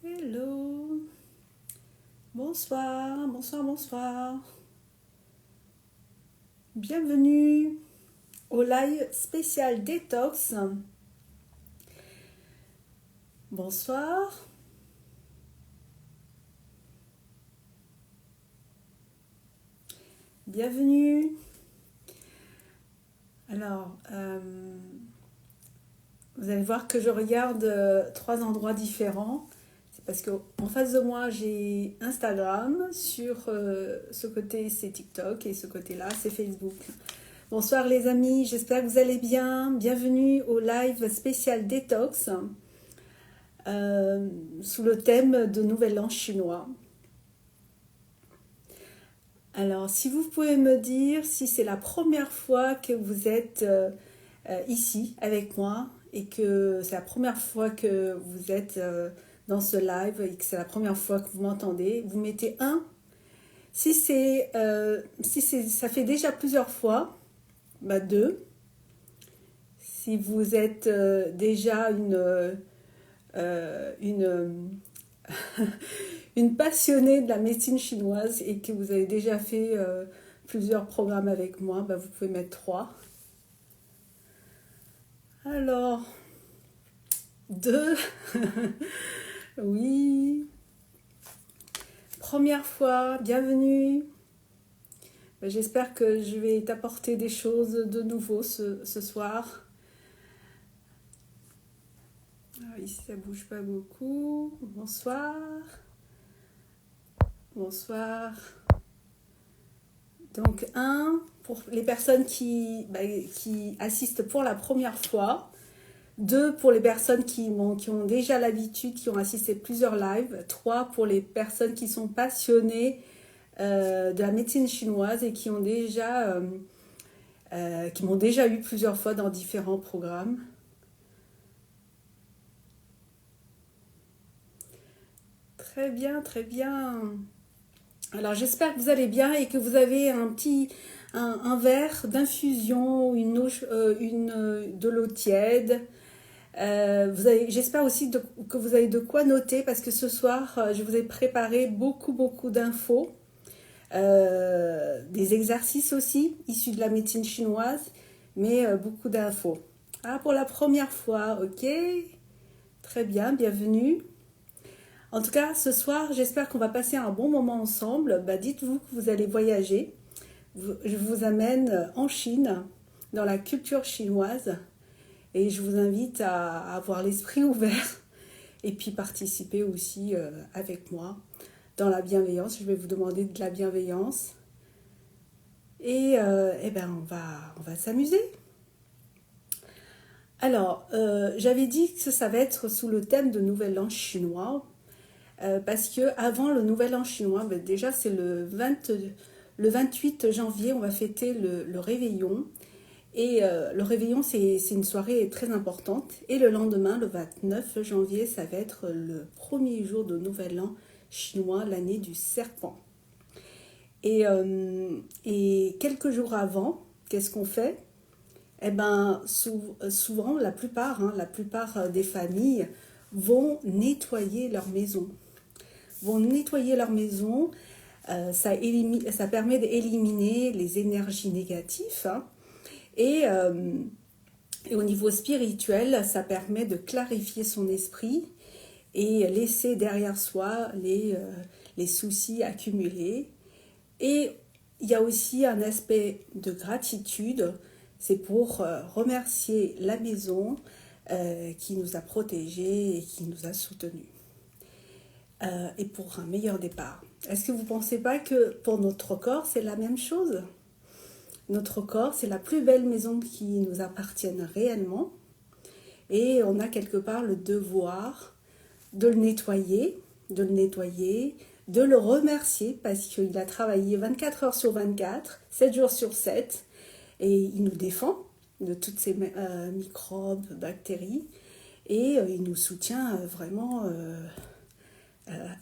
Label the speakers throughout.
Speaker 1: Hello, bonsoir, bonsoir, bonsoir. Bienvenue au live spécial détox. Bonsoir. Bienvenue. Alors, vous allez voir que je regarde trois endroits différents. C'est parce qu'en face de moi, j'ai Instagram. Sur ce côté, c'est TikTok. Et ce côté-là, c'est Facebook. Bonsoir les amis, j'espère que vous allez bien. Bienvenue au live spécial détox sous le thème de Nouvel An chinois. Alors, si vous pouvez me dire si c'est la première fois que vous êtes ici avec moi et que c'est la première fois que vous êtes dans ce live et que c'est la première fois que vous m'entendez, vous mettez 1. Si ça fait déjà plusieurs fois, 2. Si vous êtes déjà une passionnée de la médecine chinoise et que vous avez déjà fait plusieurs programmes avec moi, vous pouvez mettre 3. Alors, 2. Oui. Première fois, bienvenue. J'espère que je vais t'apporter des choses de nouveau ce soir. Alors ici, ça bouge pas beaucoup. Bonsoir. Bonsoir. Donc 1, pour les personnes qui assistent pour la première fois. 2, pour les personnes qui ont déjà l'habitude, qui ont assisté plusieurs lives. 3, pour les personnes qui sont passionnées de la médecine chinoise et qui m'ont déjà eu plusieurs fois dans différents programmes. Très bien, très bien. Alors j'espère que vous allez bien et que vous avez un verre d'infusion, de l'eau tiède. J'espère aussi que vous avez de quoi noter parce que ce soir je vous ai préparé beaucoup d'infos, des exercices aussi issus de la médecine chinoise, mais beaucoup d'infos. Ah, pour la première fois, ok, très bien, bienvenue. En tout cas, ce soir, j'espère qu'on va passer un bon moment ensemble. Dites-vous que vous allez voyager. Je vous amène en Chine, dans la culture chinoise. Et je vous invite à avoir l'esprit ouvert et puis participer aussi avec moi dans la bienveillance. Je vais vous demander de la bienveillance. Et on va s'amuser. Alors, j'avais dit que ça va être sous le thème de Nouvel An chinois. Parce que avant le Nouvel An chinois, déjà c'est le 28 janvier, on va fêter le réveillon. Et le réveillon, c'est une soirée très importante. Et le lendemain, le 29 janvier, ça va être le premier jour de Nouvel An chinois, l'année du serpent. Et quelques jours avant, qu'est-ce qu'on fait? Souvent, la plupart des familles vont nettoyer leur maison. Ça permet d'éliminer les énergies négatives. Et au niveau spirituel, ça permet de clarifier son esprit et laisser derrière soi les soucis accumulés. Et il y a aussi un aspect de gratitude, c'est pour remercier la maison qui nous a protégés et qui nous a soutenus. Et pour un meilleur départ. Est-ce que vous ne pensez pas que pour notre corps, c'est la même chose ? Notre corps, c'est la plus belle maison qui nous appartienne réellement. Et on a quelque part le devoir de le nettoyer, de le remercier parce qu'il a travaillé 24 heures sur 24, 7 jours sur 7. Et il nous défend de toutes ces microbes, bactéries. Et il nous soutient vraiment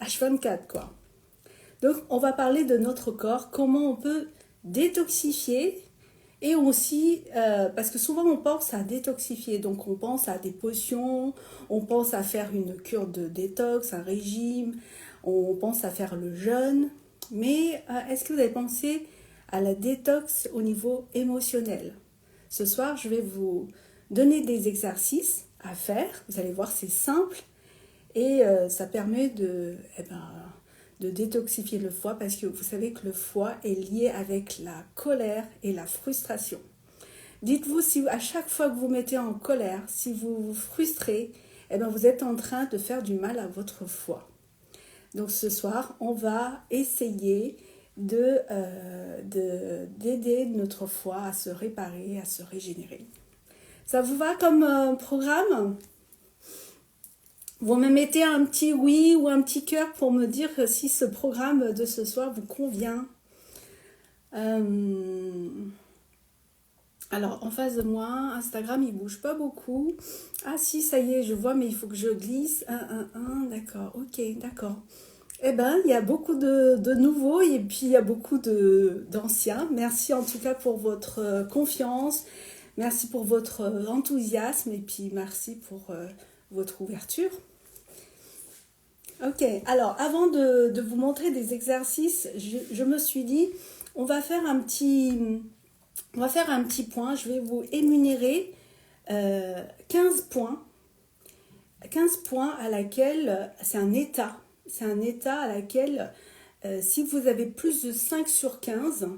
Speaker 1: H24, quoi. Donc, on va parler de notre corps, comment on peut détoxifier Et aussi, parce que souvent on pense à détoxifier, donc on pense à des potions, on pense à faire une cure de détox, un régime, on pense à faire le jeûne, mais est-ce que vous avez pensé à la détox au niveau émotionnel? Ce soir, je vais vous donner des exercices à faire, vous allez voir, c'est simple, et ça permet de détoxifier le foie parce que vous savez que le foie est lié avec la colère et la frustration. Dites-vous si à chaque fois que vous mettez en colère, si vous vous frustrez, vous êtes en train de faire du mal à votre foie. Donc ce soir, on va essayer d'aider notre foie à se réparer, à se régénérer. Ça vous va comme programme ? Vous me mettez un petit oui ou un petit cœur pour me dire si ce programme de ce soir vous convient. Alors, en face de moi, Instagram, il bouge pas beaucoup. Ah si, ça y est, je vois, mais il faut que je glisse. D'accord, ok, d'accord. Eh ben, il y a beaucoup de nouveaux et puis il y a beaucoup d'anciens. Merci en tout cas pour votre confiance. Merci pour votre enthousiasme et puis merci pour votre ouverture. Ok, alors avant de vous montrer des exercices, je me suis dit, on va faire un petit point. Je vais vous énumérer 15 points. 15 points à laquelle, c'est un état à laquelle, si vous avez plus de 5 sur 15,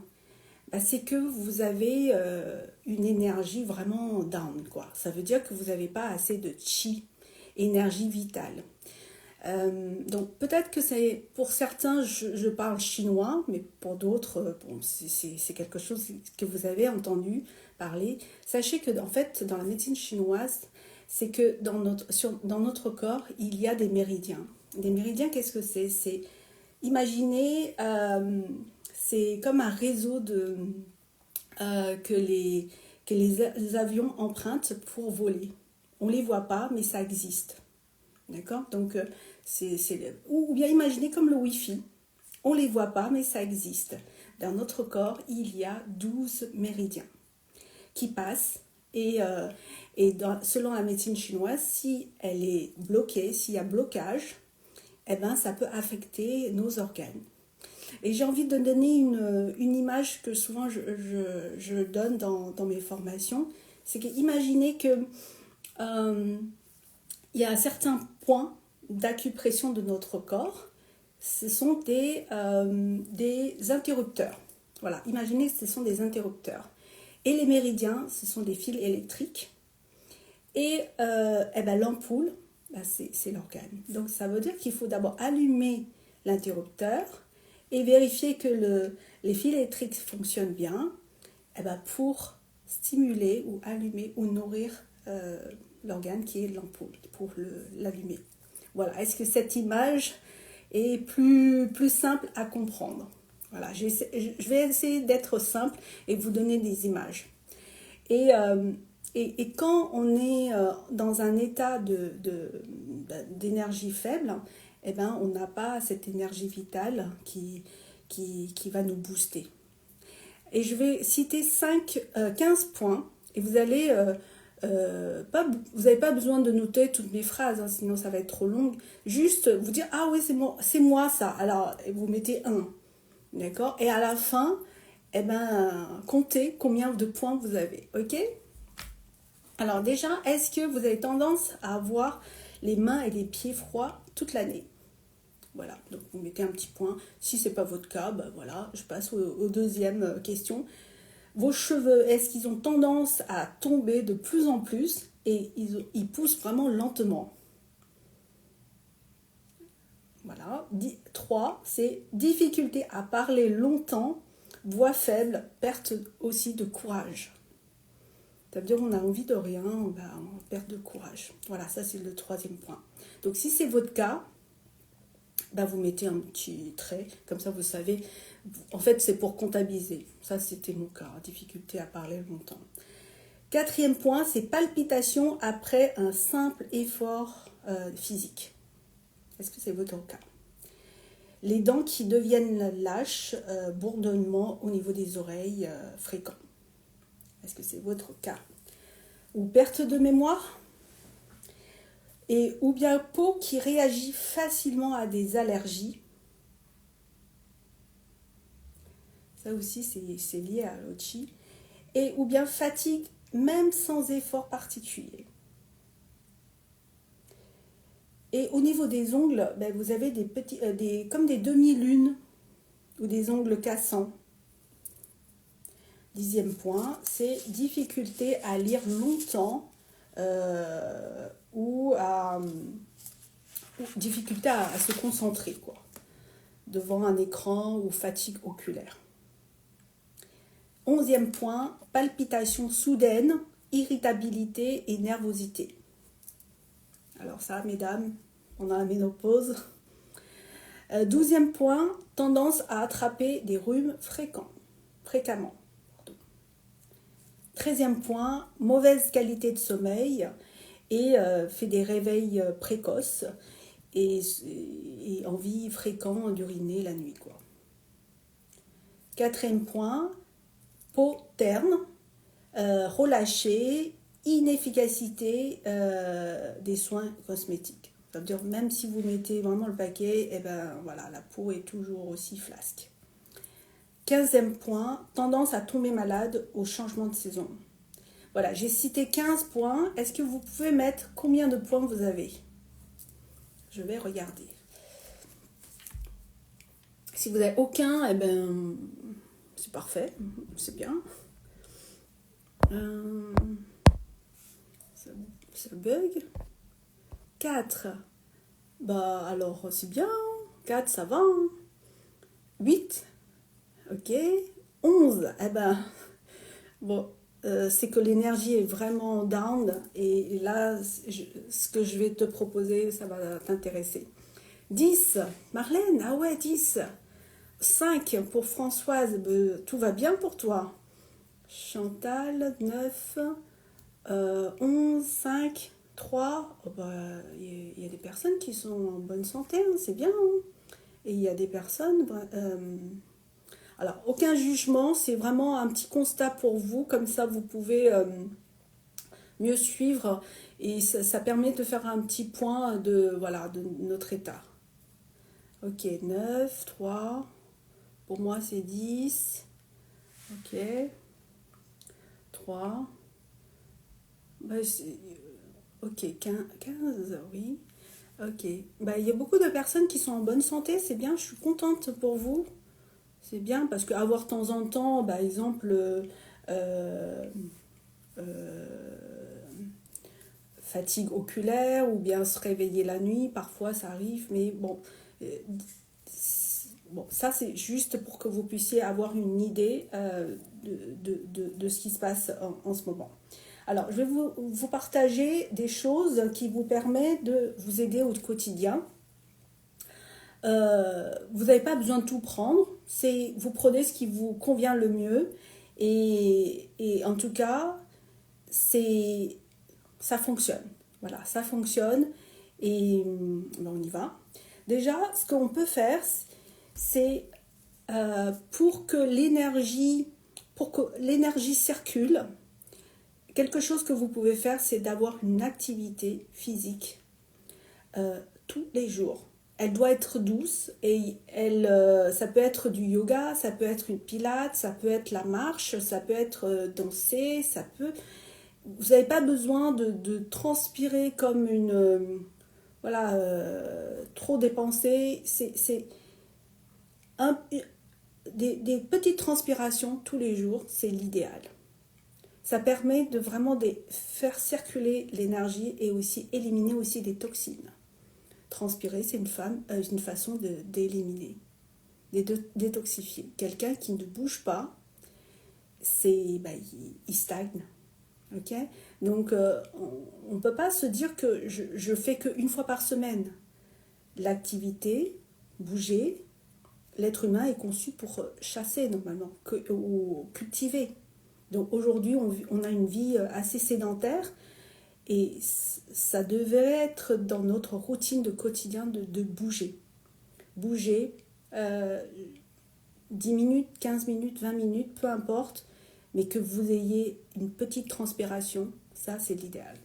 Speaker 1: c'est que vous avez une énergie vraiment down, quoi. Ça veut dire que vous n'avez pas assez de chi, énergie vitale. Donc peut-être que c'est pour certains je parle chinois, mais pour d'autres c'est quelque chose que vous avez entendu parler. Sachez que en fait dans la médecine chinoise, c'est que dans notre corps il y a des méridiens. Des méridiens, qu'est-ce que c'est? C'est imaginez c'est comme un réseau que les avions empruntent pour voler. On les voit pas, mais ça existe. D'accord? Donc, ou bien imaginez comme le Wi-Fi. On ne les voit pas, mais ça existe. Dans notre corps, il y a 12 méridiens qui passent. Et selon la médecine chinoise, si elle est bloquée, s'il y a blocage, ça peut affecter nos organes. Et j'ai envie de donner une image que souvent je donne dans mes formations. C'est que imaginez que il y a certains points d'acupression de notre corps, ce sont des interrupteurs. Voilà, imaginez que ce sont des interrupteurs. Et les méridiens, ce sont des fils électriques. Et l'ampoule, c'est l'organe. Donc ça veut dire qu'il faut d'abord allumer l'interrupteur et vérifier que les fils électriques fonctionnent bien pour stimuler ou allumer ou nourrir l'organe qui est l'ampoule pour l'allumer. Voilà, est-ce que cette image est plus simple à comprendre? Voilà, je vais essayer d'être simple et vous donner des images. Et quand on est dans un état d'énergie faible, on n'a pas cette énergie vitale qui va nous booster. Et je vais citer 15 points et vous allez... vous n'avez pas besoin de noter toutes mes phrases, hein, sinon ça va être trop long. Juste vous dire, ah oui, c'est moi ça. Alors, vous mettez 1. D'accord? Et à la fin, comptez combien de points vous avez. Ok? Alors déjà, est-ce que vous avez tendance à avoir les mains et les pieds froids toute l'année? Voilà, donc vous mettez un petit point. Si ce n'est pas votre cas, voilà, je passe aux deuxième question. Vos cheveux, est-ce qu'ils ont tendance à tomber de plus en plus et ils poussent vraiment lentement? Voilà. 3, c'est difficulté à parler longtemps, voix faible, perte aussi de courage. Ça veut dire qu'on a envie de rien, on perd de courage. Voilà, ça c'est le 3e point. Donc si c'est votre cas, vous mettez un petit trait, comme ça vous savez. En fait, c'est pour comptabiliser. Ça, c'était mon cas, difficulté à parler longtemps. 4e point, c'est palpitations après un simple effort physique. Est-ce que c'est votre cas? Les dents qui deviennent lâches, bourdonnement au niveau des oreilles fréquent. Est-ce que c'est votre cas? Ou perte de mémoire? Ou bien peau qui réagit facilement à des allergies. Ça aussi, c'est lié à l'OCHI. Ou bien fatigue, même sans effort particulier. Et au niveau des ongles, ben, vous avez des petits, comme des demi-lunes ou des ongles cassants. 10e point, c'est difficulté à lire longtemps ou difficulté à se concentrer quoi, devant un écran ou fatigue oculaire. 11e point, palpitations soudaines, irritabilité et nervosité. Alors ça, mesdames, on a la ménopause. 12e point, tendance à attraper des rhumes fréquemment. 13e point, mauvaise qualité de sommeil et fait des réveils précoces et envie fréquente d'uriner la nuit. 4e point, peau terne, relâchée, inefficacité des soins cosmétiques. Ça veut dire même si vous mettez vraiment le paquet, et ben voilà, la peau est toujours aussi flasque. 15e point, tendance à tomber malade au changement de saison. Voilà, j'ai cité 15 points. Est-ce que vous pouvez mettre combien de points vous avez? Je vais regarder. Si vous n'avez aucun, eh ben, c'est parfait, c'est bien. Ça bug. 4, bah alors c'est bien. 4, ça va. 8, ok. 11, eh ben, bon, c'est que l'énergie est vraiment down. Et là, ce que je vais te proposer, ça va t'intéresser. 10, Marlène, ah ouais, 10. 5 pour Françoise, tout va bien pour toi. Chantal, 9, 11, 5, 3. Oh bah, y a des personnes qui sont en bonne santé, hein, c'est bien. Hein. Et il y a des personnes... alors, aucun jugement, c'est vraiment un petit constat pour vous, comme ça vous pouvez mieux suivre et ça permet de faire un petit point de notre état. Ok, 9, 3, pour moi c'est 10, ok, 3, bah, ok, 15, oui, ok, bah, il y a beaucoup de personnes qui sont en bonne santé, c'est bien, je suis contente pour vous. C'est bien parce qu'avoir de temps en temps, par exemple, fatigue oculaire ou bien se réveiller la nuit, parfois ça arrive, mais bon, ça c'est juste pour que vous puissiez avoir une idée de ce qui se passe en ce moment. Alors, je vais vous partager des choses qui vous permettent de vous aider au quotidien. Vous n'avez pas besoin de tout prendre, vous prenez ce qui vous convient le mieux et en tout cas ça fonctionne. Voilà, ça fonctionne et on y va. Déjà, ce qu'on peut faire, c'est pour que l'énergie circule, quelque chose que vous pouvez faire, c'est d'avoir une activité physique tous les jours. Elle doit être douce et ça peut être du yoga, ça peut être une pilate, ça peut être la marche, ça peut être danser, vous n'avez pas besoin de transpirer comme trop dépensé. C'est des petites transpirations tous les jours, c'est l'idéal. Ça permet de vraiment faire circuler l'énergie et aussi éliminer aussi des toxines. Transpirer, c'est une façon d'éliminer, de détoxifier. Quelqu'un qui ne bouge pas, il stagne. Okay, donc, on ne peut pas se dire que je fais qu'une fois par semaine. L'activité, bouger, l'être humain est conçu pour chasser normalement, ou cultiver. Donc aujourd'hui, on a une vie assez sédentaire. Et ça devait être dans notre routine de quotidien de bouger. Bouger 10 minutes, 15 minutes, 20 minutes, peu importe. mais que vous ayez une petite transpiration, ça c'est l'idéal.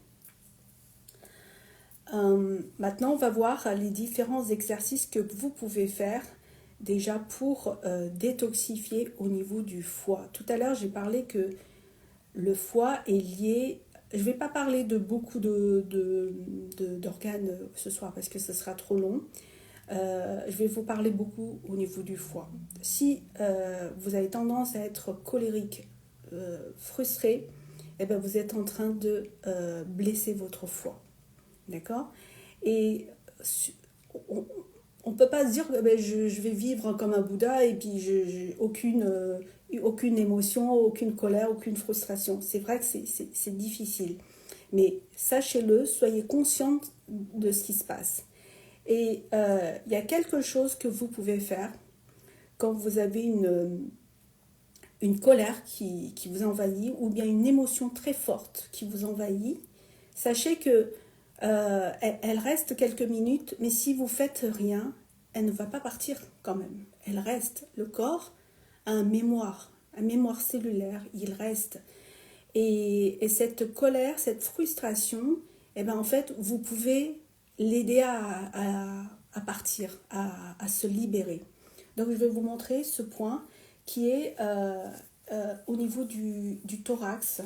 Speaker 1: Maintenant, on va voir les différents exercices que vous pouvez faire déjà pour détoxifier au niveau du foie. Tout à l'heure, j'ai parlé que le foie est lié. Je ne vais pas parler de beaucoup d'organes ce soir parce que ce sera trop long. Je vais vous parler beaucoup au niveau du foie. Si vous avez tendance à être colérique, frustré, eh bien vous êtes en train de blesser votre foie. D'accord? Et on ne peut pas se dire que je vais vivre comme un Bouddha et puis je n'ai aucune émotion, aucune colère, aucune frustration. C'est vrai que c'est difficile. Mais sachez-le, soyez conscient de ce qui se passe. Et il y a quelque chose que vous pouvez faire quand vous avez une colère qui vous envahit ou bien une émotion très forte qui vous envahit. Sachez que elle reste quelques minutes, mais si vous faites rien, elle ne va pas partir quand même. Elle reste. Le corps a un mémoire cellulaire, il reste. Et cette colère, cette frustration, eh ben en fait, vous pouvez l'aider à partir, à se libérer. Donc je vais vous montrer ce point qui est au niveau du thorax.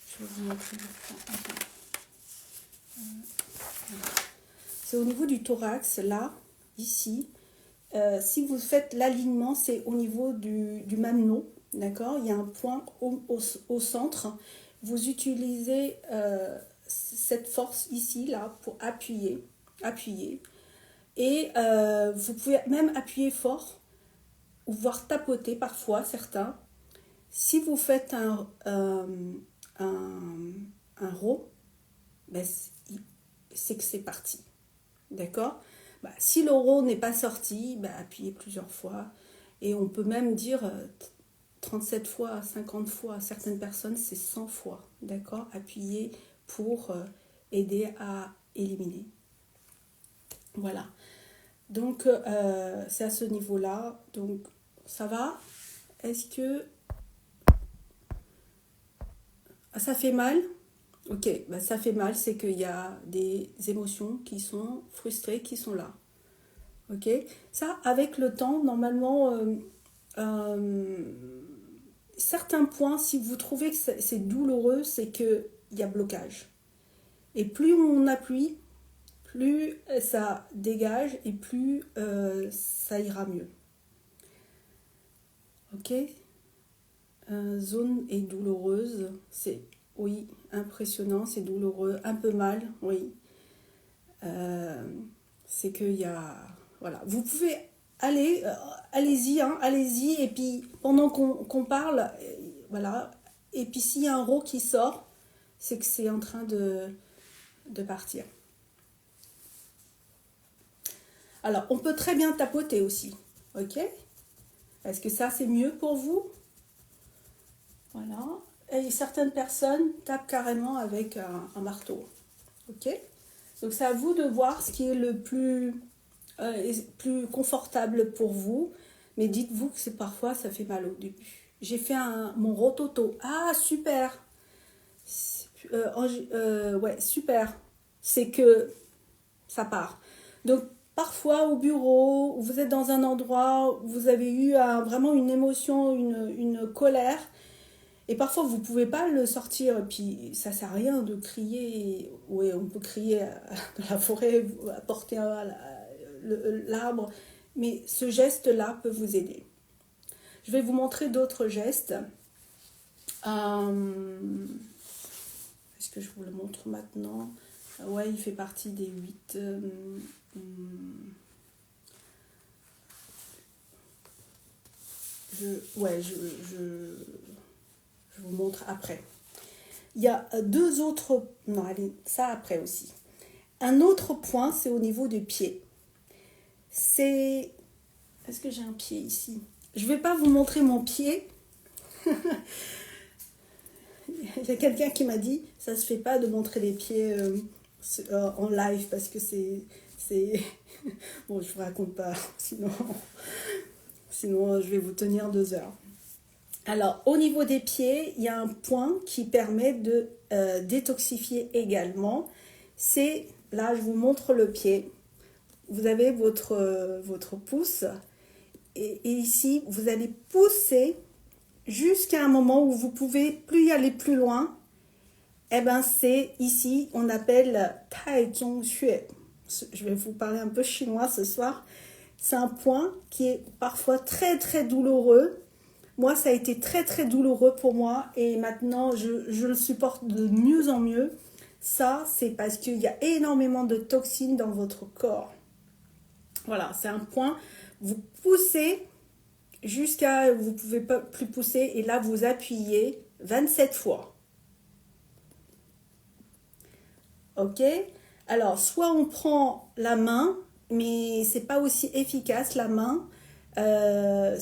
Speaker 1: Je vais vous montrer le point. C'est au niveau du thorax, là, ici. Si vous faites l'alignement, c'est au niveau du mamelon, d'accord? Il y a un point au centre. Vous utilisez cette force ici, là, pour appuyer. Et vous pouvez même appuyer fort, ou voire tapoter parfois, certains. Si vous faites un rot, ben, c'est que c'est parti. D'accord? Si le rot n'est pas sorti, appuyez plusieurs fois. Et on peut même dire 37 fois, 50 fois. Certaines personnes, c'est 100 fois. D'accord? Appuyez pour aider à éliminer. Voilà. Donc, c'est à ce niveau-là. Donc, ça va? Est-ce que ça fait mal? Ok, ça fait mal, c'est qu'il y a des émotions qui sont frustrées, qui sont là. Ok, ça, avec le temps, normalement, certains points, si vous trouvez que c'est douloureux, c'est qu'il y a blocage. Et plus on appuie, plus ça dégage et plus ça ira mieux. Ok, zone est douloureuse, c'est... Oui, impressionnant, c'est douloureux, un peu mal, oui. C'est qu'il y a... Voilà, vous pouvez aller, allez-y, et puis pendant qu'on parle, voilà, et puis s'il y a un rot qui sort, c'est que c'est en train de partir. Alors, on peut très bien tapoter aussi, ok? Est-ce que ça, c'est mieux pour vous? Voilà. Et certaines personnes tapent carrément avec un marteau. Ok? Donc c'est à vous de voir ce qui est le plus confortable pour vous. Mais dites-vous que parfois ça fait mal au début. J'ai fait mon rototo. Ah, super! Ouais, super. C'est que ça part. Donc parfois au bureau, vous êtes dans un endroit où vous avez eu vraiment une émotion, une colère. Et parfois, vous ne pouvez pas le sortir, et puis ça ne sert à rien de crier. Oui, on peut crier dans la forêt, porter l'arbre, mais ce geste-là peut vous aider. Je vais vous montrer d'autres gestes. Est-ce que je vous le montre maintenant? Ouais, il fait partie des 8. Je vous montre après. Il y a deux autres... Non, allez, ça après aussi. Un autre point, c'est au niveau des pieds. Est-ce que j'ai un pied ici? Je ne vais pas vous montrer mon pied. Il y a quelqu'un qui m'a dit, ça ne se fait pas de montrer les pieds en live parce que c'est... Bon, je ne vous raconte pas, sinon je vais vous tenir 2 heures. Alors, au niveau des pieds, il y a un point qui permet de détoxifier également. C'est, là, je vous montre le pied. Vous avez votre pouce et ici, vous allez pousser jusqu'à un moment où vous pouvez plus y aller plus loin. Eh ben, c'est ici, on appelle Tai Zhong Xue. Je vais vous parler un peu chinois ce soir. C'est un point qui est parfois très très douloureux. Moi, ça a été très très douloureux pour moi et maintenant je le supporte de mieux en mieux. Ça, c'est parce qu'il y a énormément de toxines dans votre corps. Voilà, c'est un point. Vous poussez jusqu'à vous ne pouvez pas plus pousser et là vous appuyez 27 fois. Ok? Alors, soit on prend la main, mais c'est pas aussi efficace la main. Euh,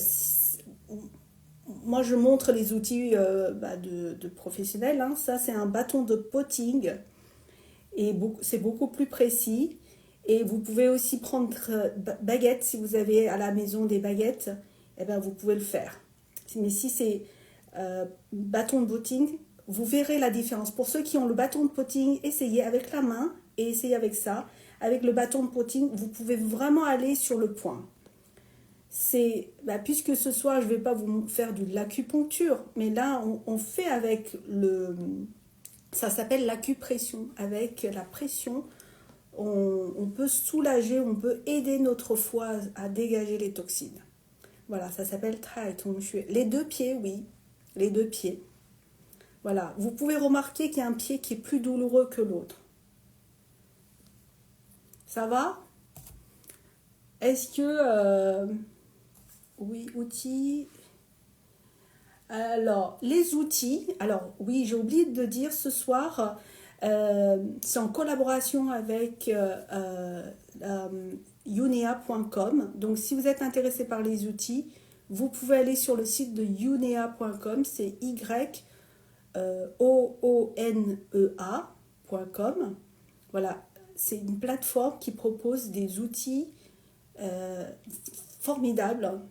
Speaker 1: Moi, je montre les outils de professionnels. Hein. Ça, c'est un bâton de potting et c'est beaucoup plus précis. Et vous pouvez aussi prendre baguette si vous avez à la maison des baguettes. Eh ben, vous pouvez le faire. Mais si c'est bâton de potting, vous verrez la différence. Pour ceux qui ont le bâton de potting, essayez avec la main et essayez avec ça. Avec le bâton de potting, vous pouvez vraiment aller sur le point. C'est, puisque ce soir, je ne vais pas vous faire de l'acupuncture, mais là, on fait avec ça s'appelle l'acupression. Avec la pression, on peut soulager, on peut aider notre foie à dégager les toxines. Voilà, ça s'appelle Tai Zhong Xue. Les deux pieds, oui, les deux pieds. Voilà, vous pouvez remarquer qu'il y a un pied qui est plus douloureux que l'autre. Ça va? Est-ce que... oui, outils. Alors, les outils. Alors, oui, j'ai oublié de dire ce soir, c'est en collaboration avec Younea.com. Donc, si vous êtes intéressé par les outils, vous pouvez aller sur le site de Younea.com. C'est YOONEA.com. Voilà, c'est une plateforme qui propose des outils formidables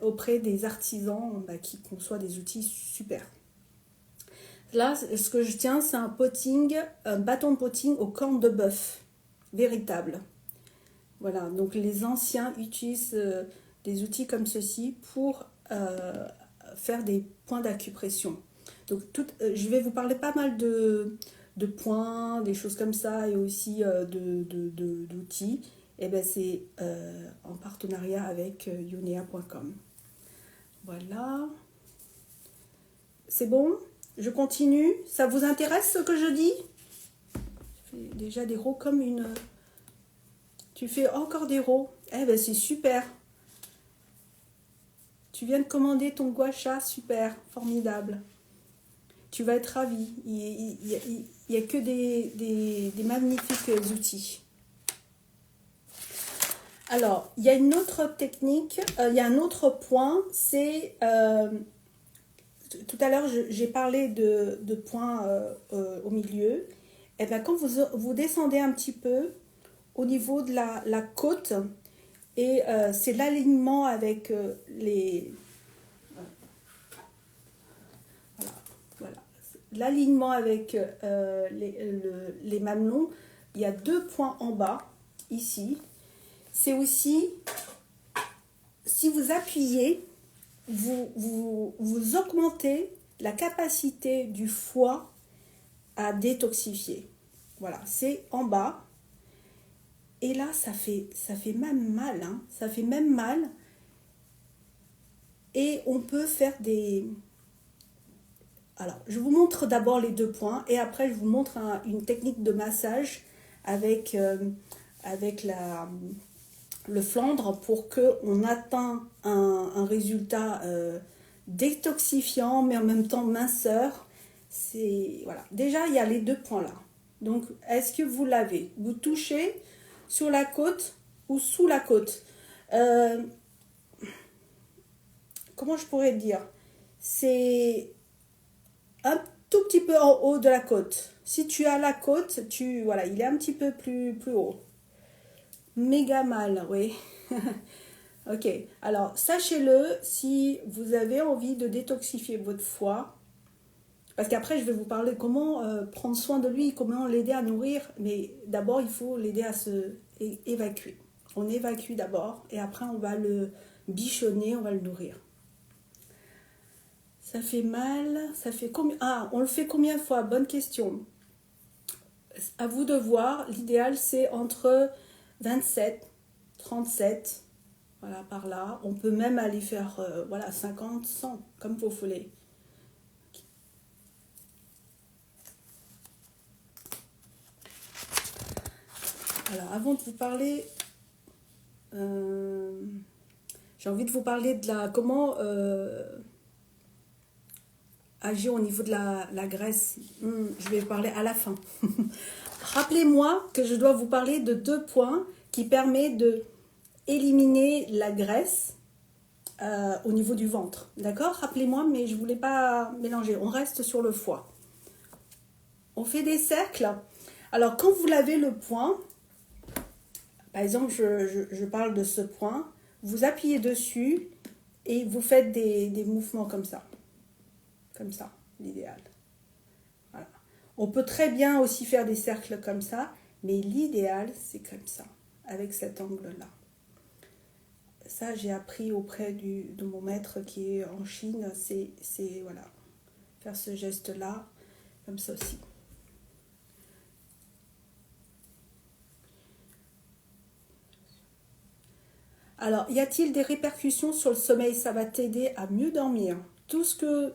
Speaker 1: auprès des artisans qui conçoivent des outils super. Là, ce que je tiens, c'est un bâton de potting aux cornes de bœuf, véritable. Voilà, donc les anciens utilisent des outils comme ceci pour faire des points d'acupression. Donc, je vais vous parler pas mal de points, des choses comme ça, et aussi d'outils. Et ben c'est en partenariat avec Younea.com. Voilà. C'est bon? Je continue. Ça vous intéresse ce que je dis? Je fais déjà des rows comme une... Tu fais encore des rows? Eh ben c'est super. Tu viens de commander ton gua sha, super, formidable. Tu vas être ravi. Il y a que des magnifiques outils. Alors, il y a une autre technique, il y a un autre point, c'est, tout à l'heure j'ai parlé de points au milieu, et bien quand vous descendez un petit peu au niveau de la côte, et c'est l'alignement avec voilà, l'alignement avec les mamelons, il y a deux points en bas, ici. C'est aussi, si vous appuyez, vous augmentez la capacité du foie à détoxifier. Voilà, c'est en bas. Et là, ça fait même mal. Hein. Ça fait même mal. Et on peut faire des... Alors, je vous montre d'abord les deux points. Et après, je vous montre une technique de massage avec le Flandre pour qu'on atteigne un résultat détoxifiant mais en même temps minceur. Voilà. Déjà, il y a les deux points là. Donc, est-ce que vous l'avez? Vous touchez sur la côte ou sous la côte? Comment je pourrais dire? C'est un tout petit peu en haut de la côte. Si tu as la côte, voilà, il est un petit peu plus haut. Méga mal, oui. Ok, alors sachez-le, si vous avez envie de détoxifier votre foie, parce qu'après je vais vous parler de comment prendre soin de lui, comment l'aider à nourrir, mais d'abord il faut l'aider à se évacuer. On évacue d'abord et après on va le bichonner, on va le nourrir. Ça fait mal, ça fait combien? Ah, on le fait combien de fois? Bonne question. À vous de voir, l'idéal c'est entre 27, 37. Voilà, par là. On peut même aller faire voilà, 50, 100, comme vous voulez. Alors, avant de vous parler, j'ai envie de vous parler de comment agir au niveau de la graisse. Je vais parler à la fin. Rappelez-moi que je dois vous parler de 2 points qui permettent de éliminer la graisse au niveau du ventre. D'accord? Rappelez-moi, mais je ne voulais pas mélanger. On reste sur le foie. On fait des cercles. Alors, quand vous lavez le point, par exemple, je parle de ce point, vous appuyez dessus et vous faites des mouvements comme ça. Comme ça, l'idéal. Voilà. On peut très bien aussi faire des cercles comme ça, mais l'idéal, c'est comme ça, avec cet angle-là. Ça, j'ai appris auprès de mon maître qui est en Chine, c'est voilà, faire ce geste-là, comme ça aussi. Alors, y a-t-il des répercussions sur le sommeil? Ça va t'aider à mieux dormir. Tout ce que...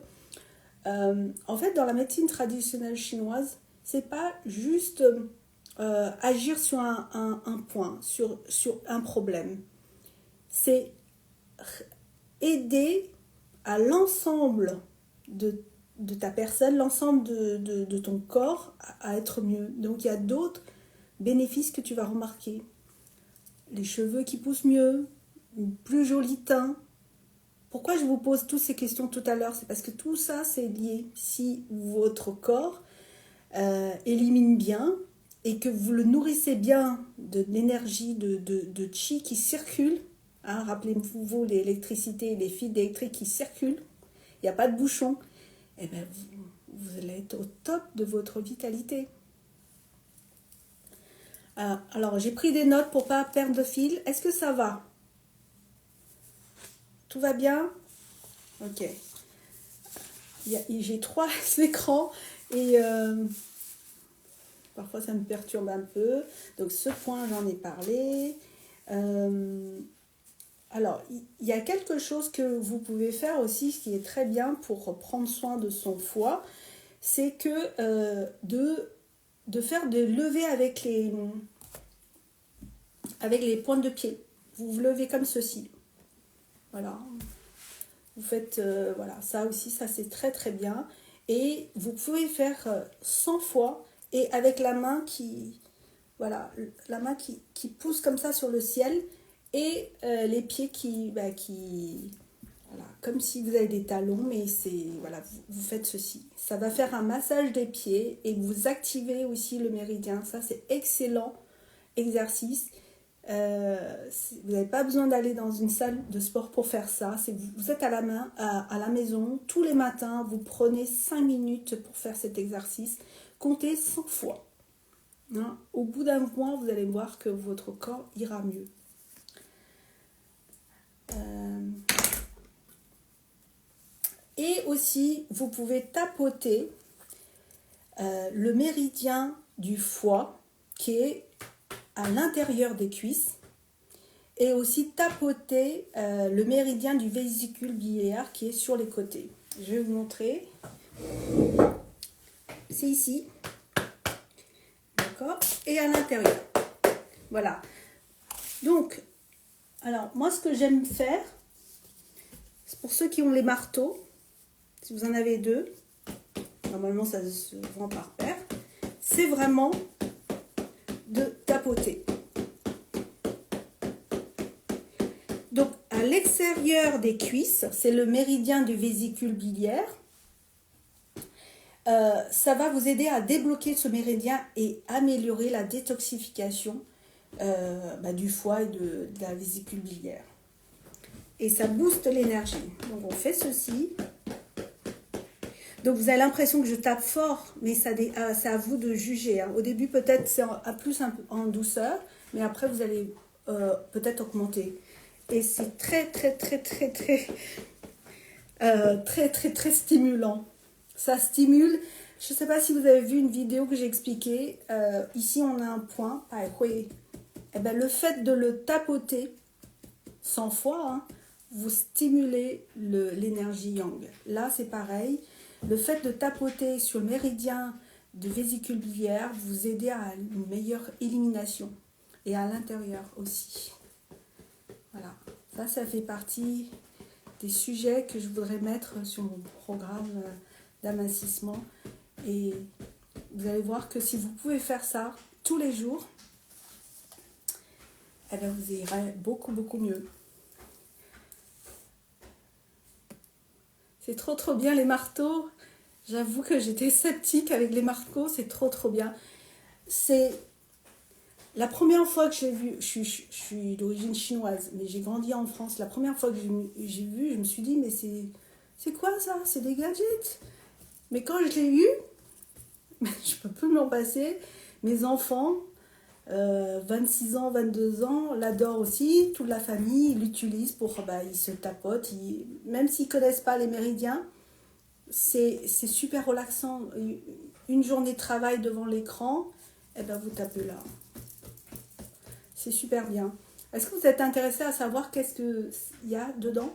Speaker 1: en fait, dans la médecine traditionnelle chinoise, c'est pas juste agir sur un point, sur un problème. C'est aider à l'ensemble de ta personne, l'ensemble de ton corps à être mieux. Donc, il y a d'autres bénéfices que tu vas remarquer. Les cheveux qui poussent mieux, plus joli teint. Pourquoi je vous pose toutes ces questions tout à l'heure? C'est parce que tout ça, c'est lié. Si votre corps élimine bien et que vous le nourrissez bien de l'énergie de chi qui circule, hein, rappelez-vous l'électricité, les fils électriques qui circulent, il n'y a pas de bouchon, et bien vous allez être au top de votre vitalité. Alors, j'ai pris des notes pour ne pas perdre de fil. Est-ce que ça va? Tout va bien? Ok. J'ai 3 écrans et parfois ça me perturbe un peu. Donc, ce point, j'en ai parlé. Alors, il y a quelque chose que vous pouvez faire aussi, ce qui est très bien pour prendre soin de son foie, c'est que de faire des levées avec les pointes de pied. Vous vous levez comme ceci. Voilà. Vous faites, voilà, ça aussi, ça c'est très très bien. Et vous pouvez faire 100 fois et avec la main qui, voilà, la main qui pousse comme ça sur le ciel et les pieds qui voilà, comme si vous avez des talons, mais c'est, voilà, vous faites ceci. Ça va faire un massage des pieds et vous activez aussi le méridien. Ça, c'est excellent exercice. Vous n'avez pas besoin d'aller dans une salle de sport pour faire ça. Vous êtes à la maison, tous les matins, vous prenez 5 minutes pour faire cet exercice. Comptez 100 fois. Hein? Au bout d'un mois, vous allez voir que votre corps ira mieux. Et aussi, vous pouvez tapoter le méridien du foie qui est à l'intérieur des cuisses et aussi tapoter le méridien du vésicule biliaire qui est sur les côtés. Je vais vous montrer. C'est ici. D'accord? Et à l'intérieur. Voilà. Donc, alors, moi, ce que j'aime faire, c'est pour ceux qui ont les marteaux, si vous en avez 2, normalement, ça se vend par paire, c'est vraiment de tapoter. Donc, à l'extérieur des cuisses, c'est le méridien du vésicule biliaire. Ça va vous aider à débloquer ce méridien et améliorer la détoxification du foie et de la vésicule biliaire. et ça booste l'énergie. Donc on fait ceci. Donc vous avez l'impression que je tape fort, mais c'est à vous de juger. Hein. Au début peut-être c'est plus en douceur, mais après vous allez peut-être augmenter. Et c'est très stimulant. Ça stimule. Je ne sais pas si vous avez vu une vidéo que j'ai expliqué. Ici on a un point. Et ben, le fait de le tapoter 100 fois, hein, vous stimulez l'énergie yang. Là c'est pareil. Le fait de tapoter sur le méridien de vésicule biliaire vous aide à une meilleure élimination. Et à l'intérieur aussi. Voilà. Ça fait partie des sujets que je voudrais mettre sur mon programme d'amincissement. Et vous allez voir que si vous pouvez faire ça tous les jours, eh bien vous irez beaucoup mieux. C'est trop bien les marteaux. J'avoue que j'étais sceptique avec les marteaux, c'est trop bien. C'est la première fois que j'ai vu, je suis d'origine chinoise, mais j'ai grandi en France. La première fois que j'ai vu, je me suis dit, mais c'est quoi ça? C'est des gadgets. Mais quand je l'ai eu, je peux plus m'en passer. Mes enfants, 26 ans, 22 ans, l'adorent aussi. Toute la famille, ils l'utilisent pour, ils se tapotent. Même s'ils ne connaissent pas les méridiens, c'est super relaxant. Une journée de travail devant l'écran, eh ben vous tapez là. C'est super bien. Est-ce que vous êtes intéressé à savoir qu'est-ce qu'il y a dedans?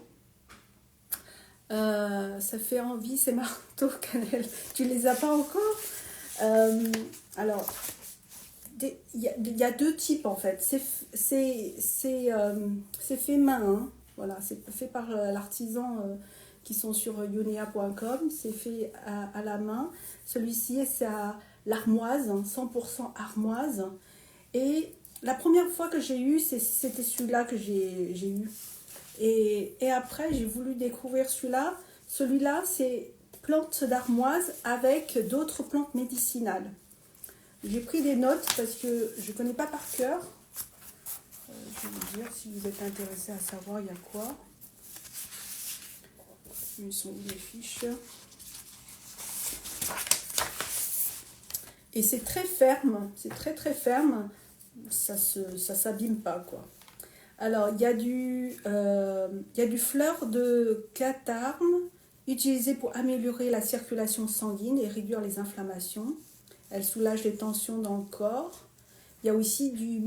Speaker 1: Ça fait envie, ces marteaux cannelle. Tu les as pas encore? Alors, il y a deux types en fait. C'est fait main. Hein. Voilà, c'est fait par l'artisan qui sont sur yonia.com. C'est fait à la main. Celui-ci, c'est à l'armoise, 100% armoise. Et la première fois que j'ai eu, c'était celui-là que j'ai eu. Et après, j'ai voulu découvrir celui-là. Celui-là, c'est plantes d'armoise avec d'autres plantes médicinales. J'ai pris des notes parce que je ne connais pas par cœur. Je vais vous dire si vous êtes intéressé à savoir il y a quoi. Ils sont où les fiches? Et c'est très ferme. C'est très ferme. Ça s'abîme pas quoi. Alors il y a du fleur de catharme utilisé pour améliorer la circulation sanguine et réduire les inflammations. Elle soulage les tensions dans le corps. Il y a aussi du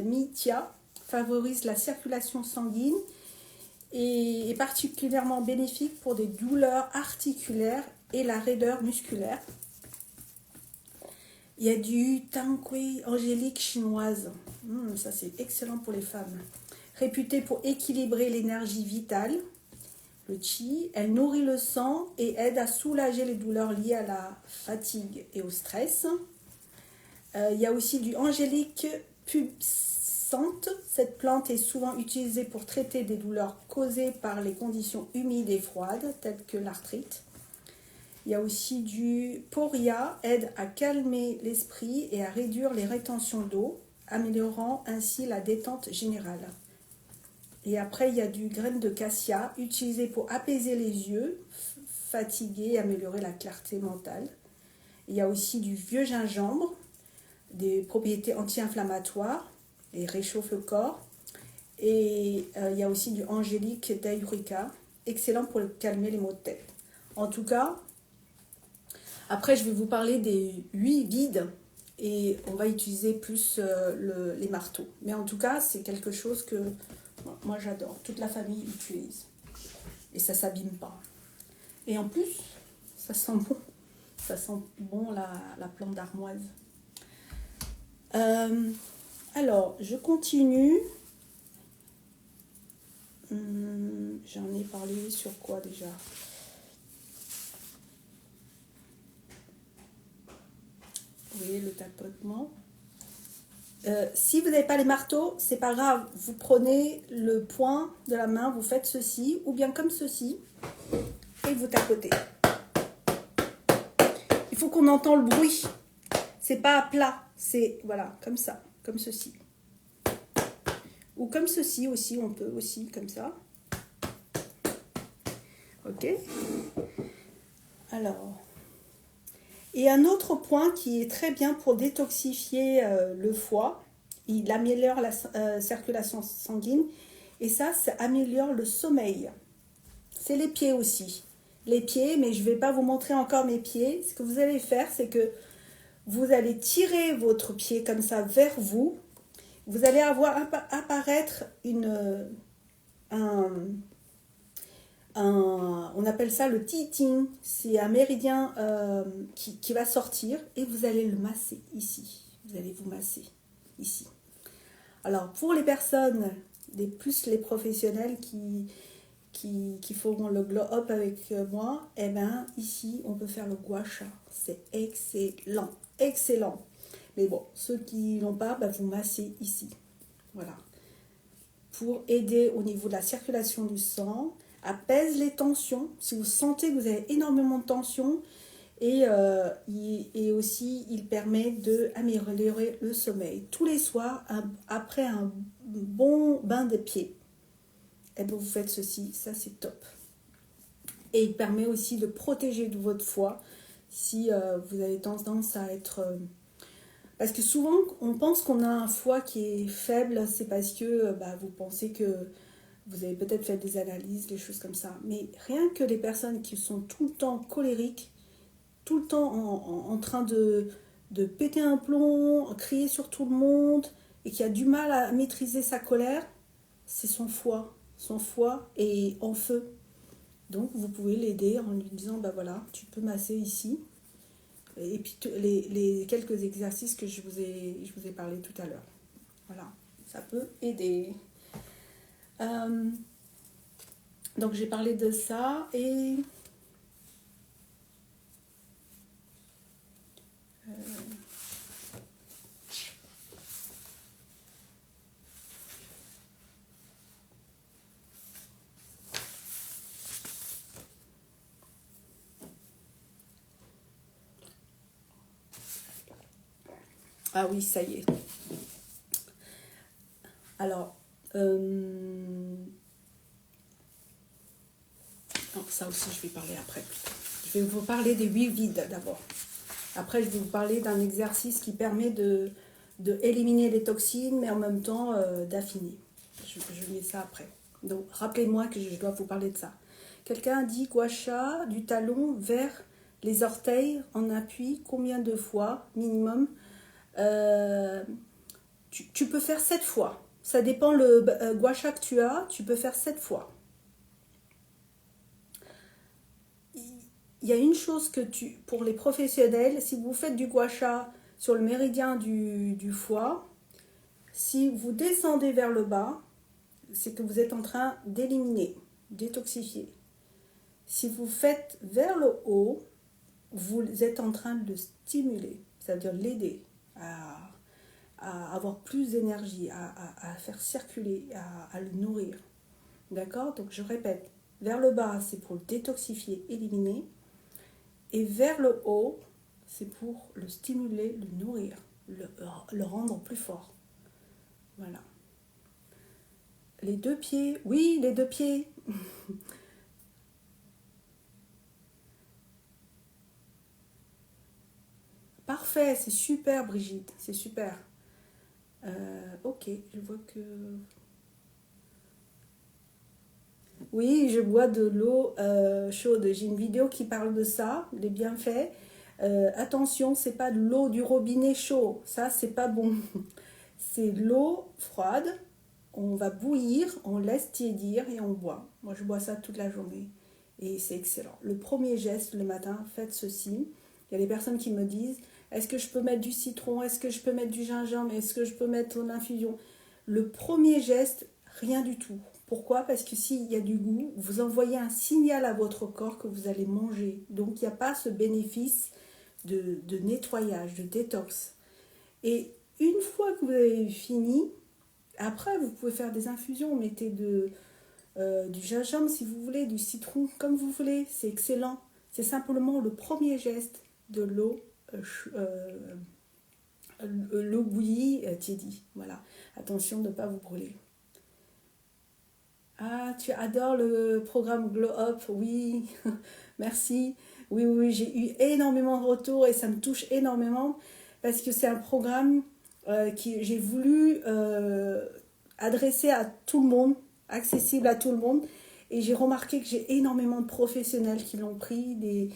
Speaker 1: mitia, favorise la circulation sanguine et est particulièrement bénéfique pour des douleurs articulaires et la raideur musculaire. Il y a du tangui angélique chinoise. Ça, c'est excellent pour les femmes. Réputée pour équilibrer l'énergie vitale, le qi, elle nourrit le sang et aide à soulager les douleurs liées à la fatigue et au stress. Il y a aussi du angélique pubescente. Cette plante est souvent utilisée pour traiter des douleurs causées par les conditions humides et froides, telles que l'arthrite. Il y a aussi du poria, aide à calmer l'esprit et à réduire les rétentions d'eau, améliorant ainsi la détente générale. Et après, il y a du graine de cassia, utilisé pour apaiser les yeux, fatiguer et améliorer la clarté mentale. Il y a aussi du vieux gingembre, des propriétés anti-inflammatoires et réchauffe le corps. Et il y a aussi du angélique d'Aurica, excellent pour calmer les maux de tête. En tout cas, après je vais vous parler des 8 vides et on va utiliser plus les marteaux. Mais en tout cas, c'est quelque chose que moi j'adore. Toute la famille utilise. Et ça ne s'abîme pas. Et en plus, ça sent bon. Ça sent bon la plante d'armoise. Alors, je continue. J'en ai parlé sur quoi déjà? Oui, le tapotement. Si vous n'avez pas les marteaux, c'est pas grave. Vous prenez le poing de la main, vous faites ceci, ou bien comme ceci, et vous tapotez. Il faut qu'on entende le bruit. C'est pas à plat, c'est voilà, comme ça, comme ceci. Ou comme ceci aussi, on peut aussi, comme ça. Ok. Alors, et un autre point qui est très bien pour détoxifier le foie, il améliore la circulation sanguine et ça améliore le sommeil. C'est les pieds aussi. Les pieds, mais je ne vais pas vous montrer encore mes pieds. Ce que vous allez faire, c'est que vous allez tirer votre pied comme ça vers vous. Vous allez avoir apparaître on appelle ça le teething. C'est un méridien qui va sortir et vous allez le masser ici. Vous allez vous masser ici. Alors, pour les personnes, plus les professionnels qui feront le glow up avec moi, eh bien, ici, on peut faire le gua sha. C'est excellent, excellent. Mais bon, ceux qui n'ont pas, vous massez ici. Voilà. Pour aider au niveau de la circulation du sang, apaise les tensions. Si vous sentez que vous avez énormément de tensions, et aussi, il permet d'améliorer le sommeil. Tous les soirs, après un bon bain de pieds, et vous faites ceci, ça c'est top. Et il permet aussi de protéger de votre foie si vous avez tendance à être... parce que souvent, on pense qu'on a un foie qui est faible, c'est parce que vous pensez que vous avez peut-être fait des analyses, des choses comme ça. Mais rien que les personnes qui sont tout le temps colériques, tout le temps en train de péter un plomb, crier sur tout le monde, et qui a du mal à maîtriser sa colère, c'est son foie. Son foie est en feu. Donc vous pouvez l'aider en lui disant, voilà, tu peux masser ici. Et puis les quelques exercices que je vous ai parlé tout à l'heure. Voilà, ça peut aider. Donc j'ai parlé de ça et... ah oui, ça y est. Alors, non, ça aussi je vais parler après. Je vais vous parler des 8 vides d'abord. Après, je vais vous parler d'un exercice qui permet de éliminer les toxines, mais en même temps d'affiner. Je mets ça après. Donc, rappelez-moi que je dois vous parler de ça. Quelqu'un dit gua sha du talon vers les orteils en appui. Combien de fois minimum tu peux faire 7 fois. Ça dépend le gua sha que tu as. Tu peux faire 7 fois. Il y a une chose pour les professionnels, si vous faites du gua sha sur le méridien du foie, si vous descendez vers le bas, c'est que vous êtes en train d'éliminer, détoxifier. Si vous faites vers le haut, vous êtes en train de le stimuler, c'est-à-dire l'aider à avoir plus d'énergie, à faire circuler, à le nourrir. D'accord? Donc je répète, vers le bas, c'est pour le détoxifier, éliminer. Et vers le haut, c'est pour le stimuler, le nourrir, le rendre plus fort. Voilà. Les 2 pieds, oui, les 2 pieds. Parfait, c'est super Brigitte, c'est super. Ok, je vois que... Oui, je bois de l'eau chaude. J'ai une vidéo qui parle de ça, les bienfaits. Attention, c'est pas de l'eau du robinet chaud, ça c'est pas bon. C'est l'eau froide, on va bouillir, on laisse tiédir et on boit. Moi je bois ça toute la journée et c'est excellent. Le premier geste le matin, faites ceci. Il y a des personnes qui me disent, est-ce que je peux mettre du citron, est-ce que je peux mettre du gingembre, est-ce que je peux mettre une infusion? Le premier geste, rien du tout. Pourquoi? Parce que s'il y a du goût, vous envoyez un signal à votre corps que vous allez manger. Donc il n'y a pas ce bénéfice de nettoyage, de détox. Et une fois que vous avez fini, après vous pouvez faire des infusions, mettez du gingembre si vous voulez, du citron comme vous voulez, c'est excellent. C'est simplement le premier geste de l'eau l'eau bouillie tiédie. Voilà. Attention de ne pas vous brûler. Ah, tu adores le programme Glow Up, oui, merci. Oui, oui, oui, j'ai eu énormément de retours et ça me touche énormément parce que c'est un programme que j'ai voulu adresser à tout le monde, accessible à tout le monde. Et j'ai remarqué que j'ai énormément de professionnels qui l'ont pris, des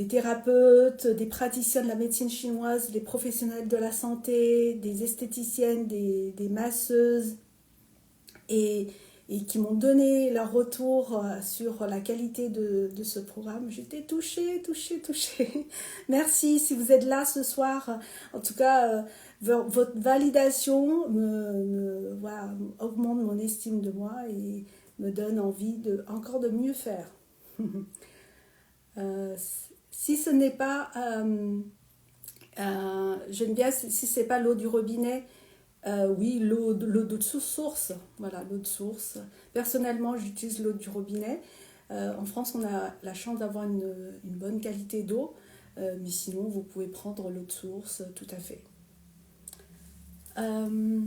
Speaker 1: thérapeutes, des praticiens de la médecine chinoise, des professionnels de la santé, des esthéticiennes, des masseuses, et, et qui m'ont donné leur retour sur la qualité de ce programme. J'étais touchée, touchée, touchée. Merci si vous êtes là ce soir. En tout cas, votre validation voilà, augmente mon estime de moi et me donne envie encore de mieux faire. Euh, si ce n'est pas Geneviève, si c'est pas l'eau du robinet, oui, l'eau de source, voilà, l'eau de source. Personnellement, j'utilise l'eau du robinet. En France, on a la chance d'avoir une bonne qualité d'eau, mais sinon, vous pouvez prendre l'eau de source, tout à fait. Euh,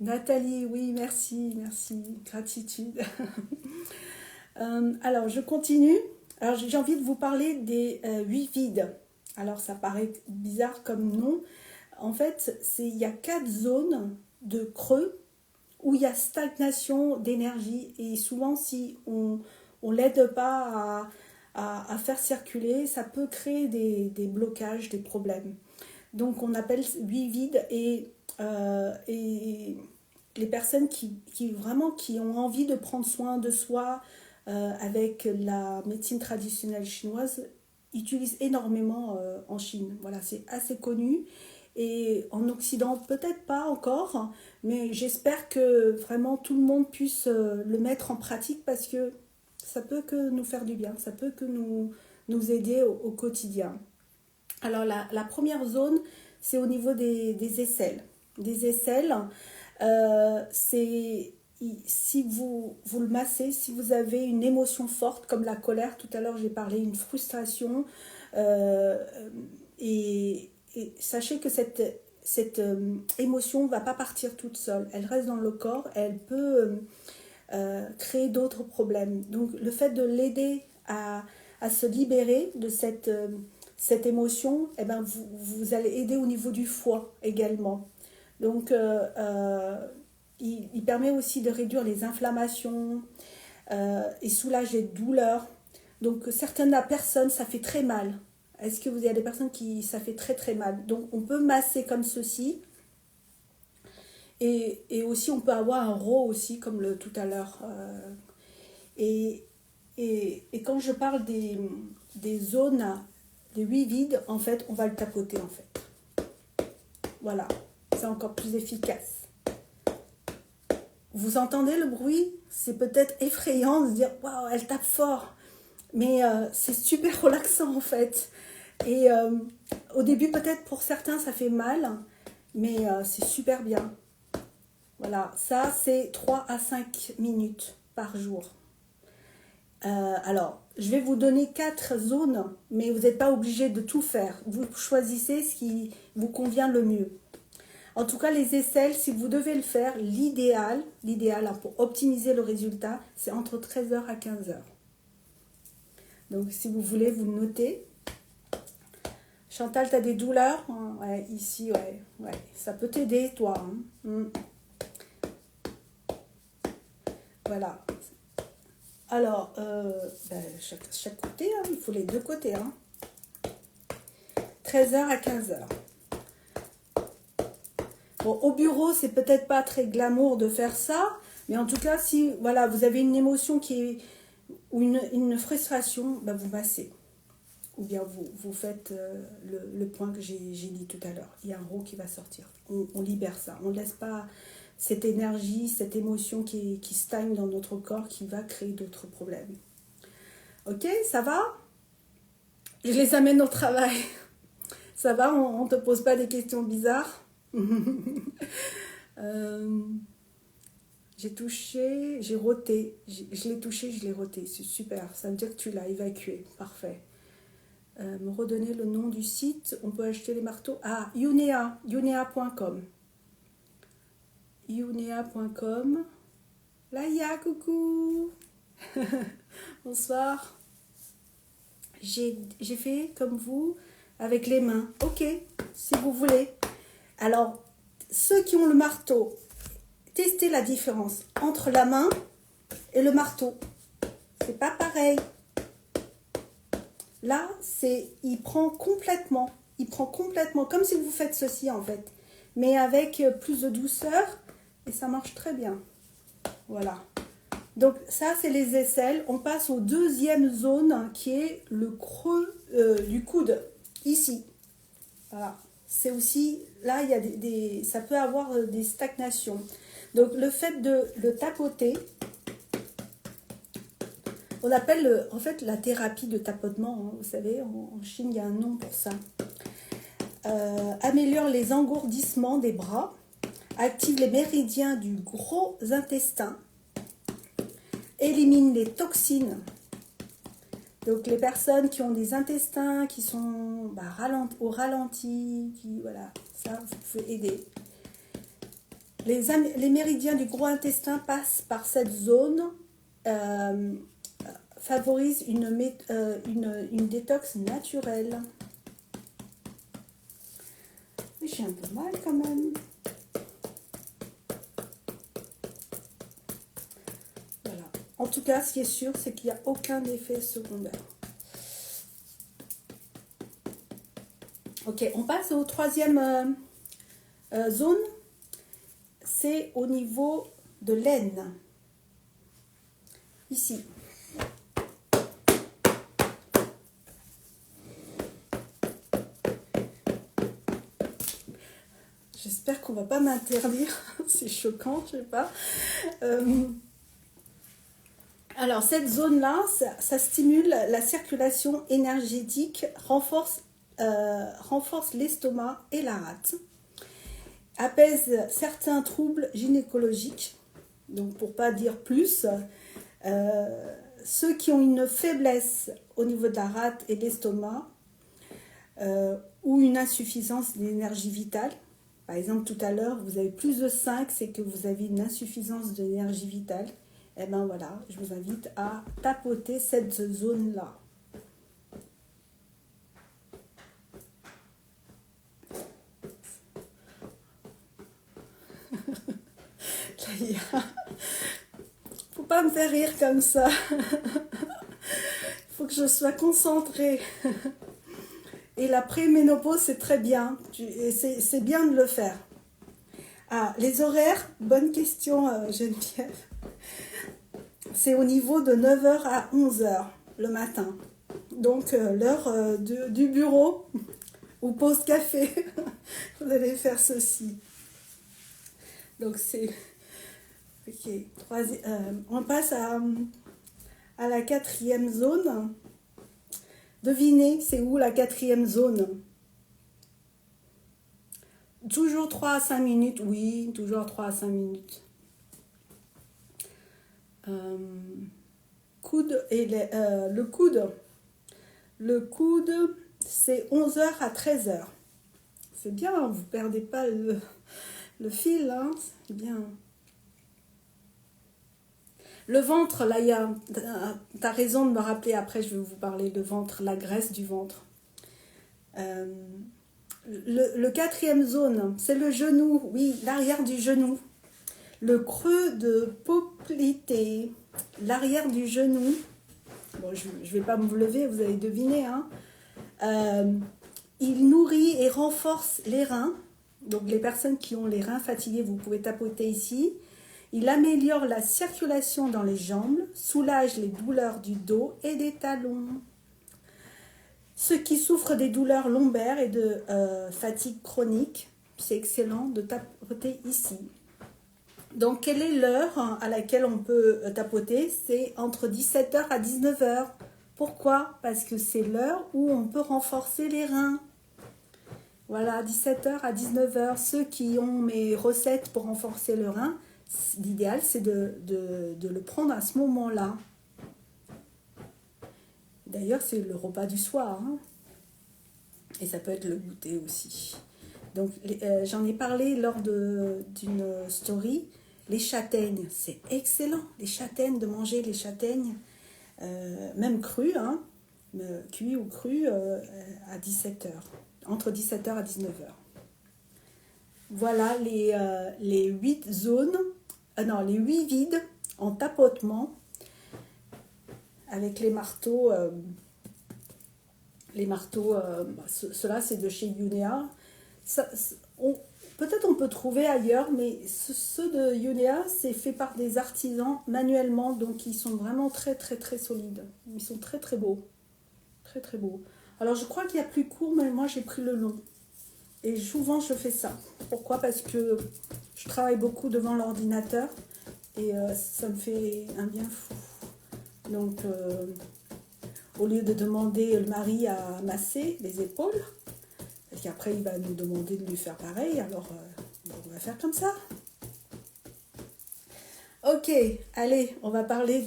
Speaker 1: Nathalie, oui, merci, merci, gratitude. Alors, je continue. Alors, j'ai envie de vous parler des 8 vides. Alors, ça paraît bizarre comme nom. En fait, il y a 4 zones de creux où il y a stagnation d'énergie. Et souvent, si on ne l'aide pas à faire circuler, ça peut créer des blocages, des problèmes. Donc, on appelle 8 vides et les personnes vraiment qui ont envie de prendre soin de soi avec la médecine traditionnelle chinoise utilisent énormément en Chine. Voilà, c'est assez connu. Et en Occident, peut-être pas encore, mais j'espère que vraiment tout le monde puisse le mettre en pratique parce que ça peut que nous faire du bien, ça peut que nous aider au quotidien. Alors la première zone, c'est au niveau des aisselles. Des aisselles, c'est si vous le massez, si vous avez une émotion forte comme la colère, tout à l'heure j'ai parlé une frustration, euh, et sachez que cette émotion ne va pas partir toute seule, elle reste dans le corps, elle peut créer d'autres problèmes. Donc le fait de l'aider à se libérer de cette émotion, eh ben, vous allez aider au niveau du foie également. Donc il permet aussi de réduire les inflammations et soulager les douleurs. Donc certaines personnes, ça fait très mal. Est-ce que vous avez des personnes qui ça fait très très mal? Donc on peut masser comme ceci. Et aussi on peut avoir un roux aussi comme tout à l'heure. Et, et quand je parle des zones, des 8 vides, en fait, on va le tapoter en fait. Voilà, c'est encore plus efficace. Vous entendez le bruit? C'est peut-être effrayant de se dire waouh, elle tape fort, mais c'est super relaxant en fait. Et au début, peut-être pour certains, ça fait mal, mais c'est super bien. Voilà, ça c'est 3 à 5 minutes par jour. Alors, je vais vous donner 4 zones, mais vous n'êtes pas obligé de tout faire. Vous choisissez ce qui vous convient le mieux. En tout cas, les aisselles, si vous devez le faire, l'idéal pour optimiser le résultat, c'est entre 13h à 15h. Donc, si vous voulez, vous le notez. Chantal, tu as des douleurs? Ouais, ici, ouais. Ça peut t'aider, toi. Voilà. Alors, chaque côté, il faut les deux côtés. 13h à 15h. Bon, au bureau, c'est peut-être pas très glamour de faire ça, mais en tout cas, si voilà, vous avez une émotion ou une frustration, vous massez. Ou bien vous faites le point que j'ai dit tout à l'heure. Il y a un roux qui va sortir. On libère ça. On ne laisse pas cette énergie, cette émotion qui stagne dans notre corps qui va créer d'autres problèmes. Ok, ça va? Je les amène au travail. Ça va? On ne te pose pas des questions bizarres? J'ai touché, j'ai roté. Je l'ai touché, je l'ai roté. C'est super. Ça veut dire que tu l'as évacué. Parfait. Me redonner le nom du site. On peut acheter les marteaux. Ah, Yunea.com. Yunea.com. Laïa, coucou. Bonsoir. J'ai fait comme vous avec les mains. Ok, si vous voulez. Alors, ceux qui ont le marteau, testez la différence entre la main et le marteau. C'est pas pareil. Là, il prend complètement, comme si vous faites ceci en fait, mais avec plus de douceur et ça marche très bien. Voilà. Donc ça, c'est les aisselles. On passe aux deuxième zone qui est le creux du coude, ici. Voilà. C'est aussi, là, il y a ça peut avoir des stagnations. Donc le fait de le tapoter, on appelle en fait la thérapie de tapotement. Hein. Vous savez, en Chine, il y a un nom pour ça. Améliore les engourdissements des bras, active les méridiens du gros intestin, élimine les toxines. Donc les personnes qui ont des intestins qui sont au ralenti, voilà, ça vous pouvez aider. Les méridiens du gros intestin passent par cette zone, favorisent une détox naturelle. Mais j'ai un peu mal quand même. Voilà. En tout cas, ce qui est sûr, c'est qu'il n'y a aucun effet secondaire. Ok, on passe au troisième zone. C'est au niveau de l'aine. Ici. J'espère qu'on ne va pas m'interdire. C'est choquant, je ne sais pas. Alors, cette zone-là, ça stimule la circulation énergétique, renforce l'estomac et la rate, apaise certains troubles gynécologiques, donc pour ne pas dire plus, ceux qui ont une faiblesse au niveau de la rate et de l'estomac, ou une insuffisance d'énergie vitale. Par exemple, tout à l'heure, vous avez plus de 5, c'est que vous avez une insuffisance d'énergie vitale. Et bien voilà, je vous invite à tapoter cette zone-là. Faut pas me faire rire comme ça. Faut que je sois concentrée. Et la préménopause, c'est très bien. C'est bien de le faire. Ah, les horaires, bonne question, Geneviève. C'est au niveau de 9 h à 11 h le matin. Donc, l'heure du bureau ou pause café. Vous allez faire ceci. Donc, c'est... Ok. On passe à la quatrième zone. Devinez, c'est où la quatrième zone? Toujours 3 à 5 minutes, oui, toujours 3 à 5 minutes. Coude et le coude. Le coude, c'est 11 h à 13 h. C'est bien, vous ne perdez pas le fil, hein, c'est bien. Le ventre, là, tu as raison de me rappeler, après je vais vous parler, le ventre, la graisse du ventre. Le quatrième zone, c'est le genou, oui, l'arrière du genou. Le creux de poplité, l'arrière du genou. Bon, je ne vais pas me lever, vous avez deviné. Hein. Il nourrit et renforce les reins. Donc les personnes qui ont les reins fatigués, vous pouvez tapoter ici. Il améliore la circulation dans les jambes, soulage les douleurs du dos et des talons. Ceux qui souffrent des douleurs lombaires et de fatigue chronique, c'est excellent de tapoter ici. Donc, quelle est l'heure à laquelle on peut tapoter? C'est entre 17 h à 19 h. Pourquoi? Parce que c'est l'heure où on peut renforcer les reins. Voilà, 17 h à 19 h. Ceux qui ont mes recettes pour renforcer le rein, l'idéal, c'est de le prendre à ce moment-là. D'ailleurs, c'est le repas du soir. Hein. Et ça peut être le goûter aussi. Donc, j'en ai parlé lors d'une story. Les châtaignes, c'est excellent. Les châtaignes, de manger les châtaignes, même crues, hein, cuit ou cru, à 17 heures, entre 17 heures à 19 heures. Voilà les 8 zones, non, les 8 vides en tapotement avec les marteaux. Ceux-là, c'est de chez Yunea. Peut-être on peut trouver ailleurs, mais ceux de Yunea, c'est fait par des artisans manuellement, donc ils sont vraiment très très très solides. Ils sont très très beaux. Très très beaux. Alors je crois qu'il y a plus court, mais moi j'ai pris le long. Et souvent je fais ça. Pourquoi? Parce que je travaille beaucoup devant l'ordinateur et ça me fait un bien fou. Donc au lieu de demander le mari à masser les épaules, parce qu'après il va nous demander de lui faire pareil, alors on va faire comme ça. Ok, allez, on va parler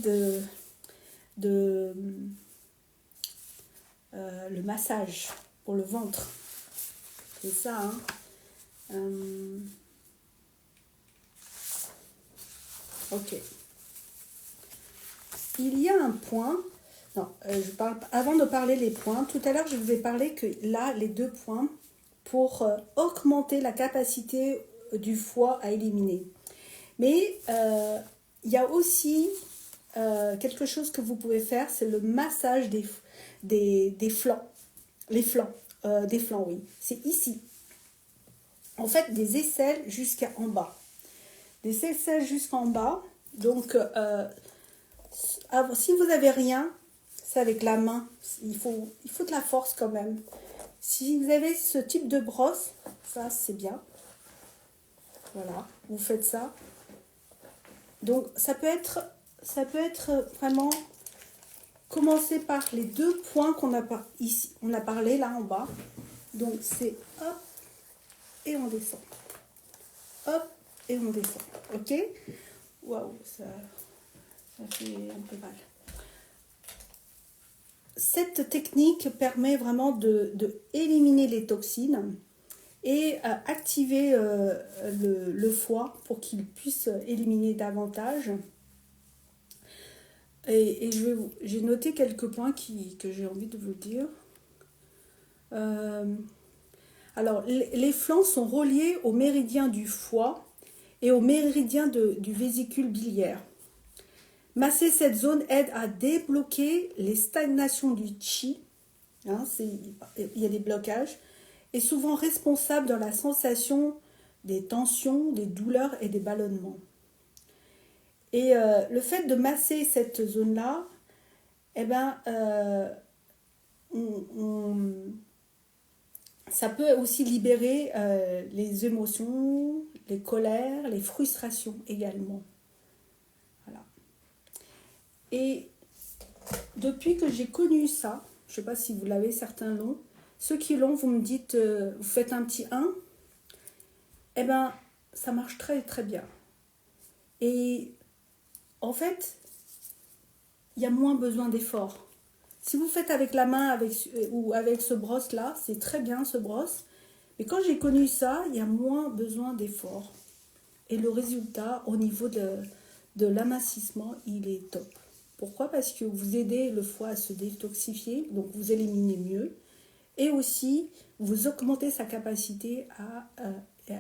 Speaker 1: de le massage pour le ventre. C'est ça, hein. Ok. Il y a un point. Non, avant de parler les points, tout à l'heure je vous ai parlé que là, les 2 points pour augmenter la capacité du foie à éliminer. Mais il y a aussi quelque chose que vous pouvez faire, c'est le massage des flancs. Les flancs, des flancs, oui. C'est ici. En fait, des aisselles jusqu'en bas. Des aisselles jusqu'en bas. Donc, si vous n'avez rien, c'est avec la main. Il faut de la force quand même. Si vous avez ce type de brosse, ça c'est bien. Voilà, vous faites ça. Donc ça peut être vraiment commencer par les 2 points qu'on a ici. On a parlé là en bas. Donc c'est hop et on descend. Hop et on descend. Ok? Waouh, ça fait un peu mal. Cette technique permet vraiment de éliminer les toxines et activer le foie pour qu'il puisse éliminer davantage. Et j'ai noté quelques points que j'ai envie de vous dire. Alors, les flancs sont reliés au méridien du foie et au méridien du vésicule biliaire. Masser cette zone aide à débloquer les stagnations du chi, hein, il y a des blocages, et souvent responsable dans la sensation des tensions, des douleurs et des ballonnements. Et le fait de masser cette zone-là, eh ben, ça peut aussi libérer les émotions, les colères, les frustrations également. Voilà. Et depuis que j'ai connu ça, je ne sais pas si vous l'avez, certains l'ont, ceux qui l'ont, vous me dites, vous faites un petit 1, eh ben, ça marche très très bien. Et en fait, il y a moins besoin d'effort. Si vous faites avec la main ou avec ce brosse-là, c'est très bien ce brosse. Mais quand j'ai connu ça, il y a moins besoin d'effort. Et le résultat, au niveau de l'amincissement, il est top. Pourquoi? Parce que vous aidez le foie à se détoxifier, donc vous éliminez mieux. Et aussi, vous augmentez sa capacité à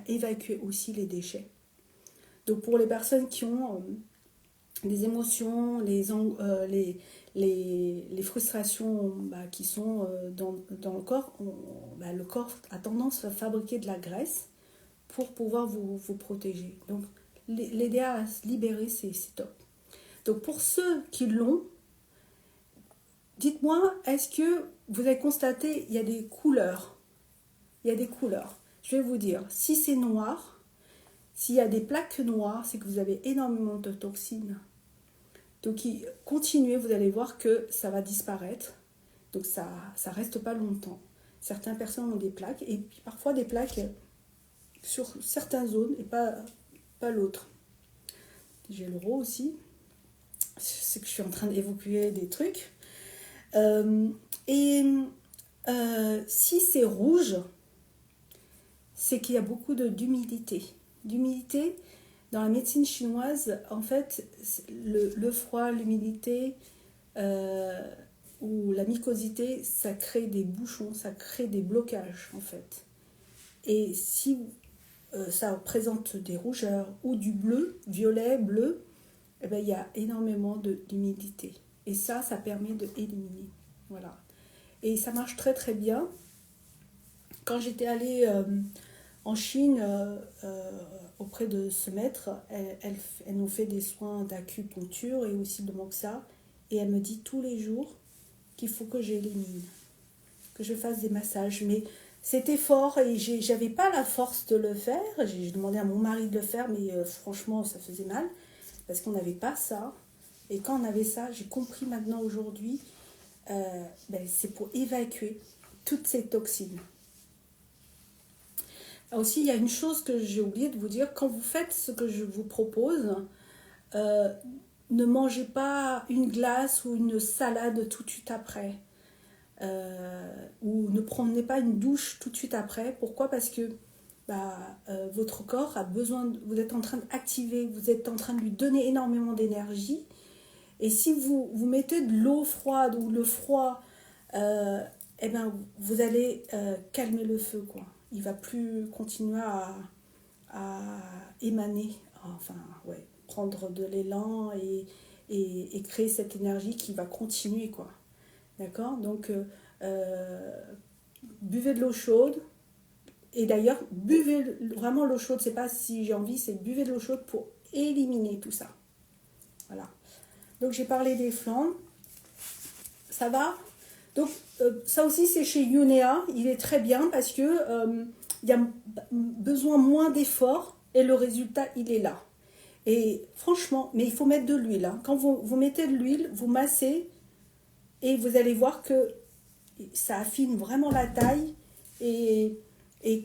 Speaker 1: évacuer aussi les déchets. Donc pour les personnes qui ont des émotions, les frustrations qui sont dans le corps, le corps a tendance à fabriquer de la graisse pour pouvoir vous protéger. Donc l'aider à se libérer, c'est top. Donc pour ceux qui l'ont, dites-moi, est-ce que vous avez constaté, il y a des couleurs? Il y a des couleurs. Je vais vous dire, si c'est noir, s'il y a des plaques noires, c'est que vous avez énormément de toxines. Donc continuez, vous allez voir que ça va disparaître. Donc ça reste pas longtemps. Certaines personnes ont des plaques, et puis parfois des plaques sur certaines zones et pas l'autre. J'ai le rot aussi. C'est que je suis en train d'évacuer des trucs. Si c'est rouge, c'est qu'il y a beaucoup d'humidité. D'humidité dans la médecine chinoise, en fait, le froid, l'humidité ou la mucosité, ça crée des bouchons, ça crée des blocages, en fait. Et si ça présente des rougeurs ou du bleu, violet, bleu, eh ben, il y a énormément d'humidité. Et ça permet d'éliminer. Voilà. Et ça marche très très bien. Quand j'étais allée en Chine auprès de ce maître, elle nous fait des soins d'acupuncture et aussi de moxa. Et elle me dit tous les jours qu'il faut que j'élimine, que je fasse des massages. Mais c'était fort et j'avais pas la force de le faire. J'ai demandé à mon mari de le faire, mais franchement, ça faisait mal parce qu'on n'avait pas ça. Et quand on avait ça, j'ai compris maintenant aujourd'hui, c'est pour évacuer toutes ces toxines. Aussi, il y a une chose que j'ai oublié de vous dire, quand vous faites ce que je vous propose, ne mangez pas une glace ou une salade tout de suite après. Ou ne prenez pas une douche tout de suite après. Pourquoi? Parce que votre corps a besoin, vous êtes en train d'activer, vous êtes en train de lui donner énormément d'énergie. Et si vous mettez de l'eau froide ou le froid, vous allez calmer le feu, quoi. Il ne va plus continuer à émaner, prendre de l'élan et créer cette énergie qui va continuer, quoi. D'accord? Donc, buvez de l'eau chaude. Et d'ailleurs, buvez vraiment l'eau chaude. C'est pas si j'ai envie, c'est buvez de l'eau chaude pour éliminer tout ça. Voilà. Donc, j'ai parlé des flancs. Ça va? Donc, ça aussi, c'est chez Yunea. Il est très bien parce que il y a besoin moins d'efforts et le résultat, il est là. Et franchement, mais il faut mettre de l'huile. Hein. Quand vous mettez de l'huile, vous massez et vous allez voir que ça affine vraiment la taille et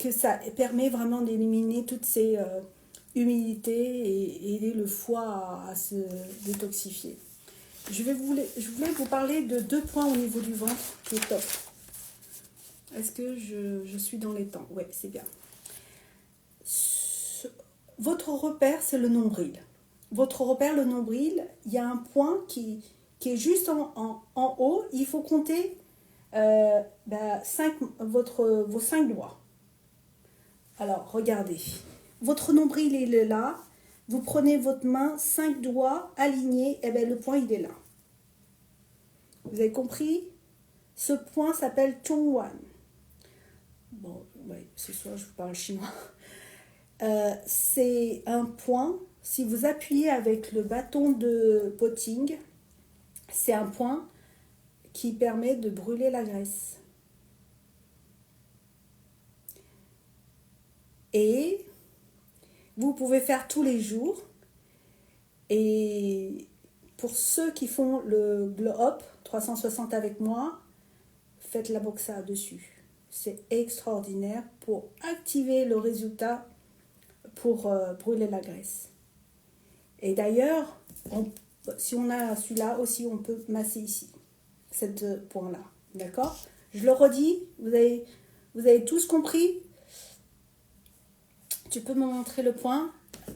Speaker 1: que ça permet vraiment d'éliminer toutes ces humidités et aider le foie à se détoxifier. Je voulais vous parler de 2 points au niveau du ventre qui est top. Est-ce que je suis dans les temps? Oui, c'est bien. Votre repère, c'est le nombril. Votre repère, le nombril, il y a un point qui est juste en haut. Il faut compter vos 5 doigts. Alors, regardez. Votre nombril, il est là. Vous prenez votre main, 5 doigts alignés, et le point, il est là. Vous avez compris? Ce point s'appelle Zhongwan. Bon, ouais, ce soir, je vous parle chinois. C'est un point, si vous appuyez avec le bâton de potting, c'est un point qui permet de brûler la graisse. Et vous pouvez faire tous les jours. Et pour ceux qui font le Glow Up 360 avec moi, faites la moxa dessus. C'est extraordinaire pour activer le résultat pour brûler la graisse. Et d'ailleurs, si on a celui-là aussi, on peut masser ici, ce point-là. D'accord? Je le redis, vous avez tous compris? Tu peux me montrer le point?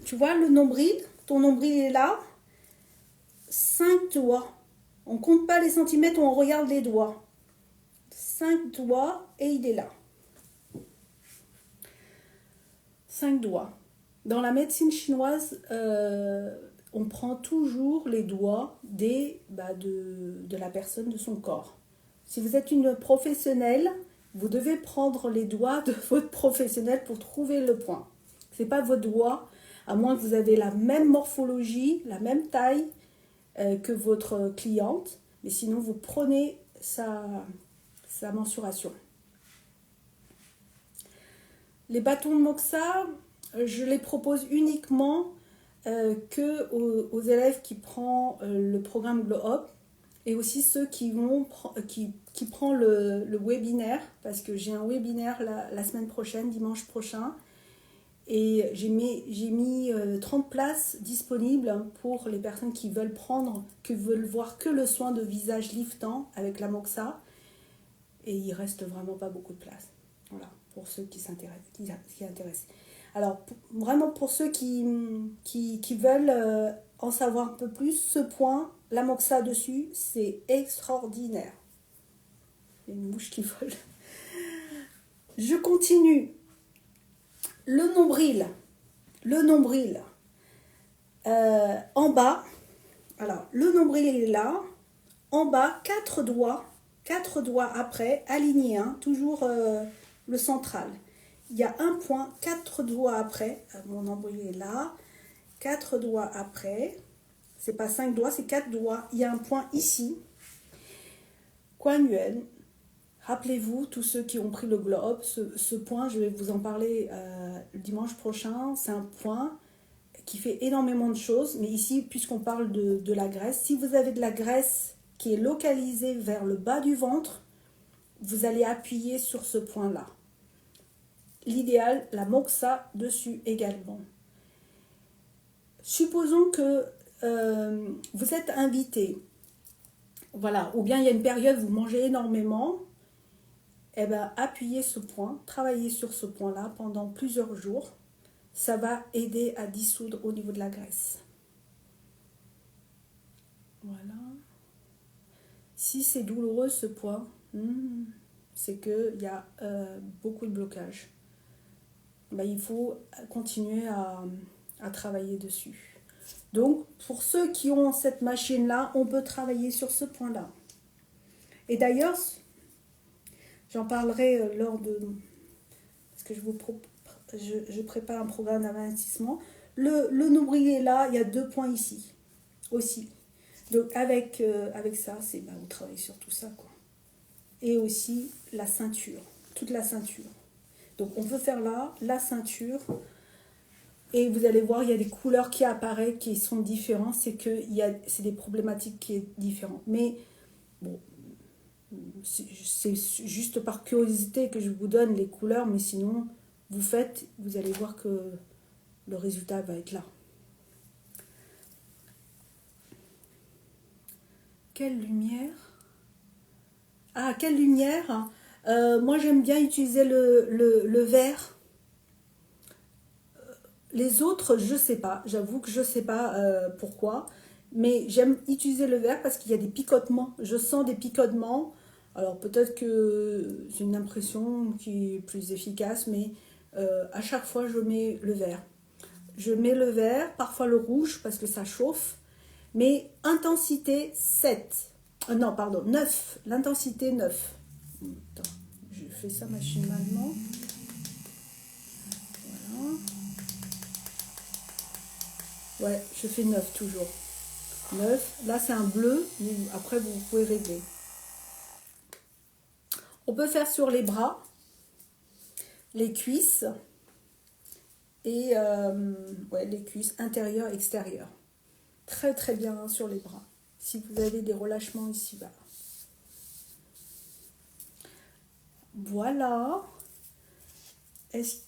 Speaker 1: Tu vois le nombril? Ton nombril est là. 5 doigts. On ne compte pas les centimètres, on regarde les doigts. 5 doigts et il est là. 5 doigts. Dans la médecine chinoise, on prend toujours les doigts de la personne, de son corps. Si vous êtes une professionnelle, vous devez prendre les doigts de votre professionnel pour trouver le point. Ce n'est pas votre doigt, à moins que vous avez la même morphologie, la même taille que votre cliente. Mais sinon, vous prenez sa mensuration. Les bâtons de moxa, je les propose uniquement aux élèves qui prennent le programme Glow Up et aussi ceux qui prennent le webinaire, parce que j'ai un webinaire la semaine prochaine, dimanche prochain, et j'ai mis 30 places disponibles pour les personnes qui veulent voir que le soin de visage liftant avec la moxa, et il reste vraiment pas beaucoup de place. Voilà, pour ceux qui s'intéressent. Alors, vraiment pour ceux qui veulent en savoir un peu plus, ce point, la moxa dessus, c'est extraordinaire. Il y a une mouche qui vole. Je continue. Le nombril. Le nombril. En bas, alors le nombril est là. En bas, 4 doigts après, aligné, hein, toujours le central. Il y a un point, 4 doigts après, mon nombril est là, 4 doigts après, c'est pas 5 doigts, c'est 4 doigts, il y a un point ici, Kuan Yuan. Rappelez-vous, tous ceux qui ont pris le globe, ce point, je vais vous en parler le dimanche prochain, c'est un point qui fait énormément de choses, mais ici, puisqu'on parle de la graisse, si vous avez de la graisse qui est localisée vers le bas du ventre, vous allez appuyer sur ce point-là. L'idéal, la moxa dessus également. Supposons que vous êtes invité, voilà, ou bien il y a une période où vous mangez énormément, eh bien, appuyez ce point, travaillez sur ce point-là pendant plusieurs jours. Ça va aider à dissoudre au niveau de la graisse. Voilà. Si c'est douloureux ce point, c'est qu'il y a beaucoup de blocage. Ben, il faut continuer à travailler dessus. Donc, pour ceux qui ont cette machine-là, on peut travailler sur ce point-là. Et d'ailleurs, j'en parlerai lors de... Parce que je prépare un programme d'investissement. Le nombril est là, il y a 2 points ici aussi. Donc, avec ça, on travaille sur tout ça, quoi. Et aussi la ceinture, toute la ceinture. Donc, on peut faire là, la ceinture... Et vous allez voir, il y a des couleurs qui apparaissent, qui sont différentes. C'est des problématiques qui sont différentes. Mais bon, c'est juste par curiosité que je vous donne les couleurs. Mais sinon, vous faites, vous allez voir que le résultat va être là. Quelle lumière? Ah, quelle lumière? Moi, j'aime bien utiliser le vert. Les autres, je sais pas. J'avoue que je sais pas pourquoi. Mais j'aime utiliser le vert parce qu'il y a des picotements. Je sens des picotements. Alors peut-être que j'ai une impression qui est plus efficace, mais à chaque fois, je mets le vert. Je mets le vert, parfois le rouge parce que ça chauffe. Mais intensité 7. Non, pardon, 9. L'intensité 9. Attends, je fais ça machinalement. Voilà. Ouais, je fais 9 toujours. 9. Là, c'est un bleu. Mais après, vous pouvez régler. On peut faire sur les bras, les cuisses et ouais, les cuisses intérieures, extérieures. Très, très bien hein, sur les bras. Si vous avez des relâchements ici-bas. Voilà. Est-ce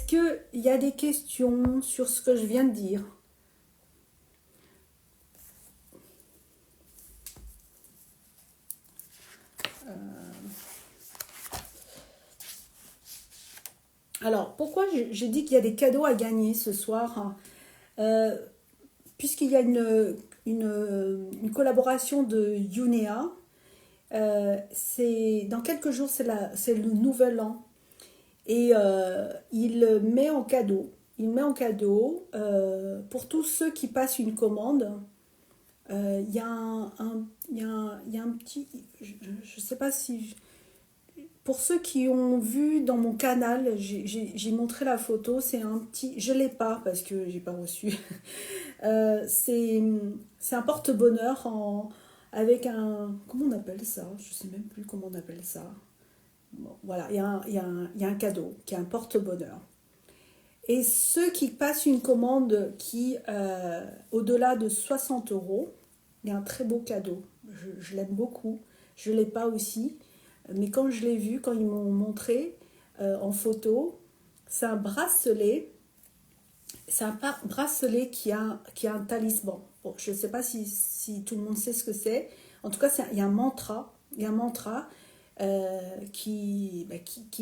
Speaker 1: qu'il y a des questions sur ce que je viens de dire? Alors, pourquoi j'ai dit qu'il y a des cadeaux à gagner ce soir? Puisqu'il y a une collaboration de Younéa, dans quelques jours, c'est le nouvel an. Et il met en cadeau, pour tous ceux qui passent une commande. Il y a un petit, je ne sais pas si, pour ceux qui ont vu dans mon canal, j'ai montré la photo, c'est un petit, je l'ai pas parce que j'ai pas reçu. C'est un porte-bonheur avec un, comment on appelle ça? Je sais même plus comment on appelle ça. Bon, voilà, il y a un cadeau qui est un porte-bonheur. Et ceux qui passent une commande qui, au-delà de 60 euros, il y a un très beau cadeau. Je l'aime beaucoup. Je ne l'ai pas aussi. Mais quand je l'ai vu, quand ils m'ont montré en photo, c'est un bracelet. C'est un bracelet qui a un talisman. Bon, je ne sais pas si tout le monde sait ce que c'est. En tout cas, il y a un mantra. Il y a un mantra qui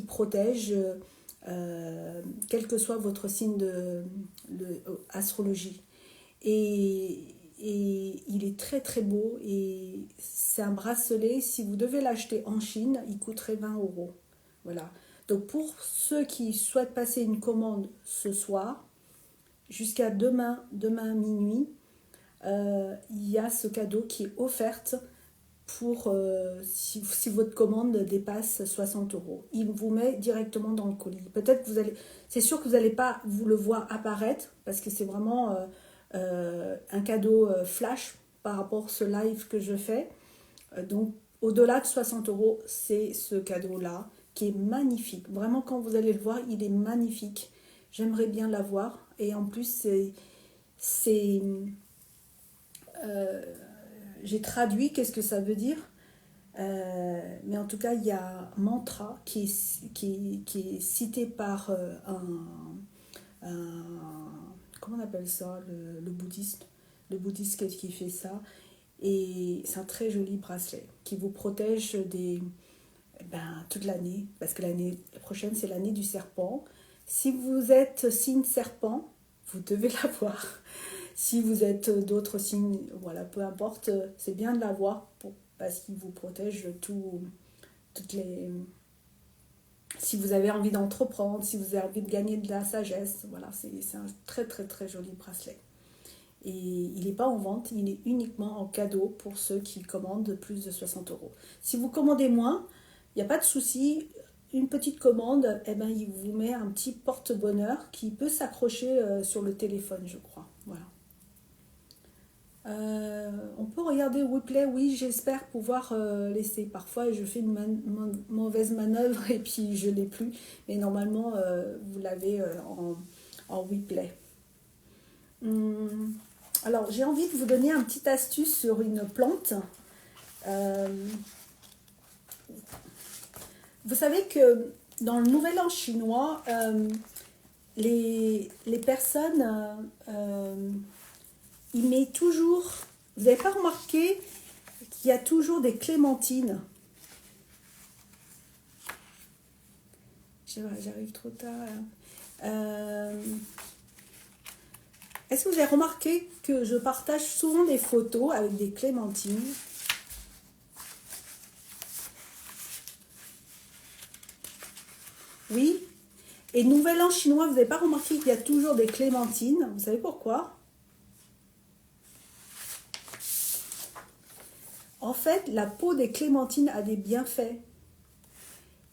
Speaker 1: protège quel que soit votre signe de astrologie. Et, et il est très très beau et c'est un bracelet, si vous devez l'acheter en Chine, il coûterait 20 €. Voilà. Donc pour ceux qui souhaitent passer une commande ce soir, jusqu'à demain minuit, il y a ce cadeau qui est offert pour si votre commande dépasse 60 €. Il vous met directement dans le colis. Peut-être que vous allez, c'est sûr que vous n'allez pas vous le voir apparaître parce que c'est vraiment un cadeau flash par rapport à ce live que je fais. Donc au-delà de 60 €, c'est ce cadeau-là qui est magnifique. Vraiment, quand vous allez le voir, il est magnifique. J'aimerais bien l'avoir. Et en plus, c'est euh, j'ai traduit qu'est-ce que ça veut dire. Mais en tout cas, il y a un mantra qui est cité par comment on appelle ça, le bouddhiste. Le bouddhiste qui fait ça. Et c'est un très joli bracelet qui vous protège toute l'année. Parce que l'année prochaine, c'est l'année du serpent. Si vous êtes signe serpent, vous devez l'avoir. Si vous êtes d'autres signes, voilà, peu importe, c'est bien de l'avoir parce qu'il vous protège de toutes les... Si vous avez envie d'entreprendre, si vous avez envie de gagner de la sagesse, voilà, c'est un très très très joli bracelet. Et il n'est pas en vente, il est uniquement en cadeau pour ceux qui commandent plus de 60 €. Si vous commandez moins, il n'y a pas de souci. Une petite commande, eh ben, il vous met un petit porte-bonheur qui peut s'accrocher sur le téléphone, je crois. Voilà. On peut regarder replay, oui, j'espère pouvoir laisser. Parfois, je fais une mauvaise manœuvre et puis je ne l'ai plus. Mais normalement, vous l'avez en replay. Alors, j'ai envie de vous donner un petit astuce sur une plante. Vous savez que dans le Nouvel An chinois, les personnes, ils mettent toujours... Vous n'avez pas remarqué qu'il y a toujours des clémentines? J'arrive trop tard. Est-ce que vous avez remarqué que je partage souvent des photos avec des clémentines? Oui. Et Nouvel An chinois, vous n'avez pas remarqué qu'il y a toujours des clémentines? Vous savez pourquoi? En fait, la peau des clémentines a des bienfaits.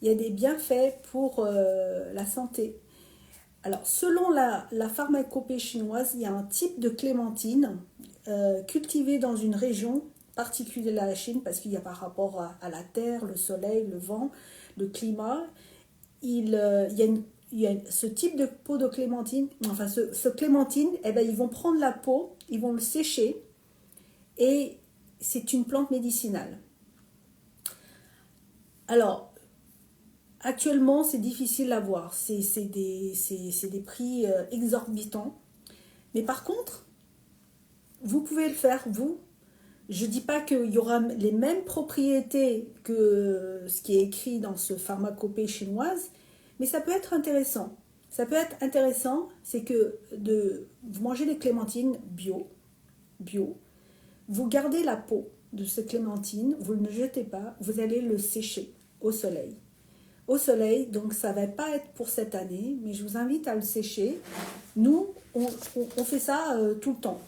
Speaker 1: Il y a des bienfaits pour la santé. Alors, selon la pharmacopée chinoise, il y a un type de clémentine cultivée dans une région particulière de la Chine, parce qu'il y a par rapport à la terre, le soleil, le vent, le climat, il y a ce type de peau de clémentine, enfin ce clémentine, eh ben, ils vont prendre la peau, ils vont le sécher, et c'est une plante médicinale. Alors, actuellement, c'est difficile à voir. C'est des prix exorbitants. Mais par contre, vous pouvez le faire, vous. Je ne dis pas qu'il y aura les mêmes propriétés que ce qui est écrit dans ce pharmacopée chinoise, mais ça peut être intéressant. Ça peut être intéressant, c'est que vous mangez les clémentines bio, vous gardez la peau de ces clémentines, vous ne le jetez pas, vous allez le sécher au soleil. Au soleil, donc ça ne va pas être pour cette année, mais je vous invite à le sécher. Nous, on fait ça tout le temps.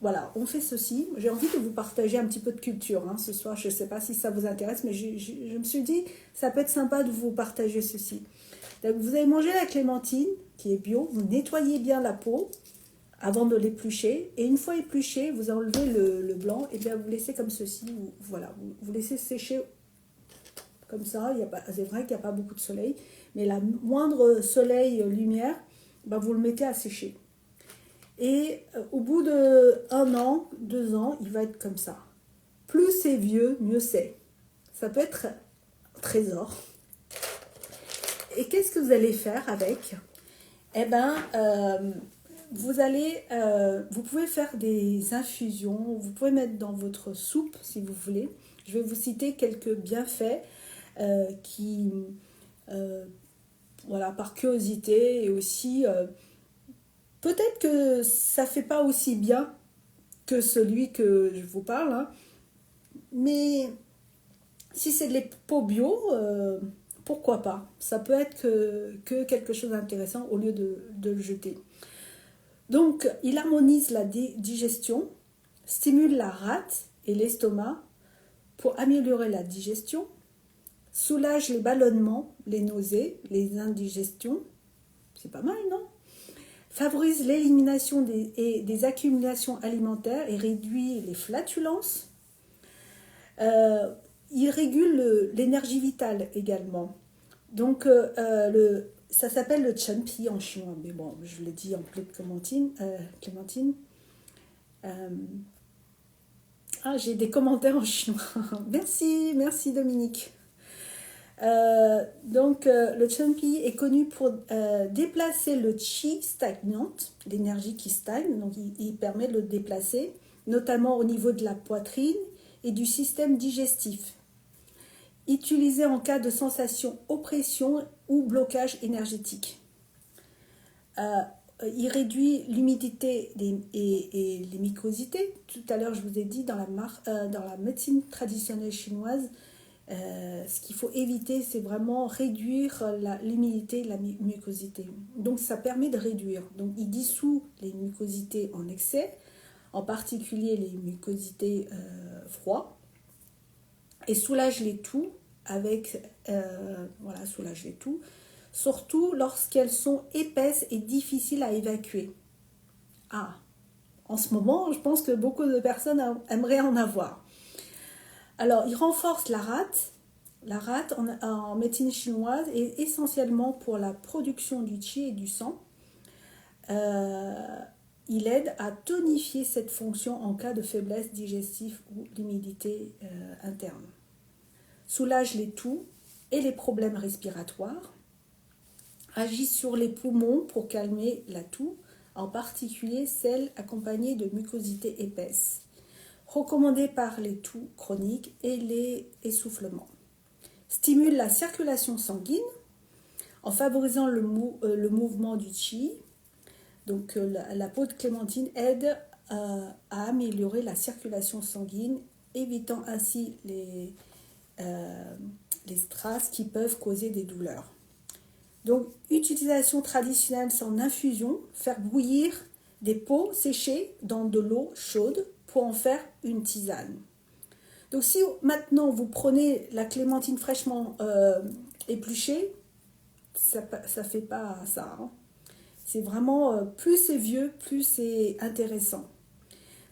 Speaker 1: Voilà, on fait ceci. J'ai envie de vous partager un petit peu de culture ce soir. Je ne sais pas si ça vous intéresse, mais je me suis dit, ça peut être sympa de vous partager ceci. Donc, vous allez manger la clémentine, qui est bio. Vous nettoyez bien la peau avant de l'éplucher. Et une fois épluché, vous enlevez le blanc et bien vous laissez comme ceci. Voilà, vous laissez sécher comme ça. C'est vrai qu'il n'y a pas beaucoup de soleil, mais la moindre soleil, lumière, vous le mettez à sécher. Et au bout de 1 an, 2 ans, il va être comme ça. Plus c'est vieux, mieux c'est. Ça peut être un trésor. Et qu'est-ce que vous allez faire avec? Eh bien, vous pouvez faire des infusions, vous pouvez mettre dans votre soupe si vous voulez. Je vais vous citer quelques bienfaits qui voilà, par curiosité et aussi peut-être que ça fait pas aussi bien que celui que je vous parle, hein, mais si c'est de les pots bio, pourquoi pas? Ça peut être que quelque chose d'intéressant au lieu de le jeter. Donc, il harmonise la digestion, stimule la rate et l'estomac pour améliorer la digestion, soulage les ballonnements, les nausées, les indigestions. C'est pas mal, non? Favorise l'élimination des accumulations alimentaires et réduit les flatulences. Euh, il régule l'énergie vitale également. Donc, ça s'appelle le champi en chinois, mais bon, je l'ai dit en clémentine. Euh, j'ai des commentaires en chinois. Merci Dominique. Le champi est connu pour déplacer le qi stagnante, l'énergie qui stagne, donc il permet de le déplacer, notamment au niveau de la poitrine et du système digestif. Utilisé en cas de sensation oppression ou blocage énergétique. Il réduit l'humidité et les mycosités. Tout à l'heure, je vous ai dit, dans la médecine traditionnelle chinoise, ce qu'il faut éviter, c'est vraiment réduire l'humidité et la mucosité. Donc, ça permet de réduire. Donc, il dissout les mucosités en excès, en particulier les mucosités froides, et soulage les toux soulage les toux, surtout lorsqu'elles sont épaisses et difficiles à évacuer. En ce moment, je pense que beaucoup de personnes aimeraient en avoir. Alors, il renforce la rate. La rate en médecine chinoise est essentiellement pour la production du qi et du sang. Il aide à tonifier cette fonction en cas de faiblesse digestive ou d'humidité interne. Soulage les toux et les problèmes respiratoires. Agit sur les poumons pour calmer la toux, en particulier celle accompagnée de mucosité épaisse. Recommandé par les toux chroniques et les essoufflements. Stimule la circulation sanguine en favorisant le mouvement du qi. Donc la peau de clémentine aide à améliorer la circulation sanguine, évitant ainsi les strass qui peuvent causer des douleurs. Donc, utilisation traditionnelle sans infusion, faire bouillir des peaux séchées dans de l'eau chaude pour en faire une tisane. Donc, si maintenant vous prenez la clémentine fraîchement épluchée, ça ne fait pas ça. Hein. C'est vraiment, plus c'est vieux, plus c'est intéressant.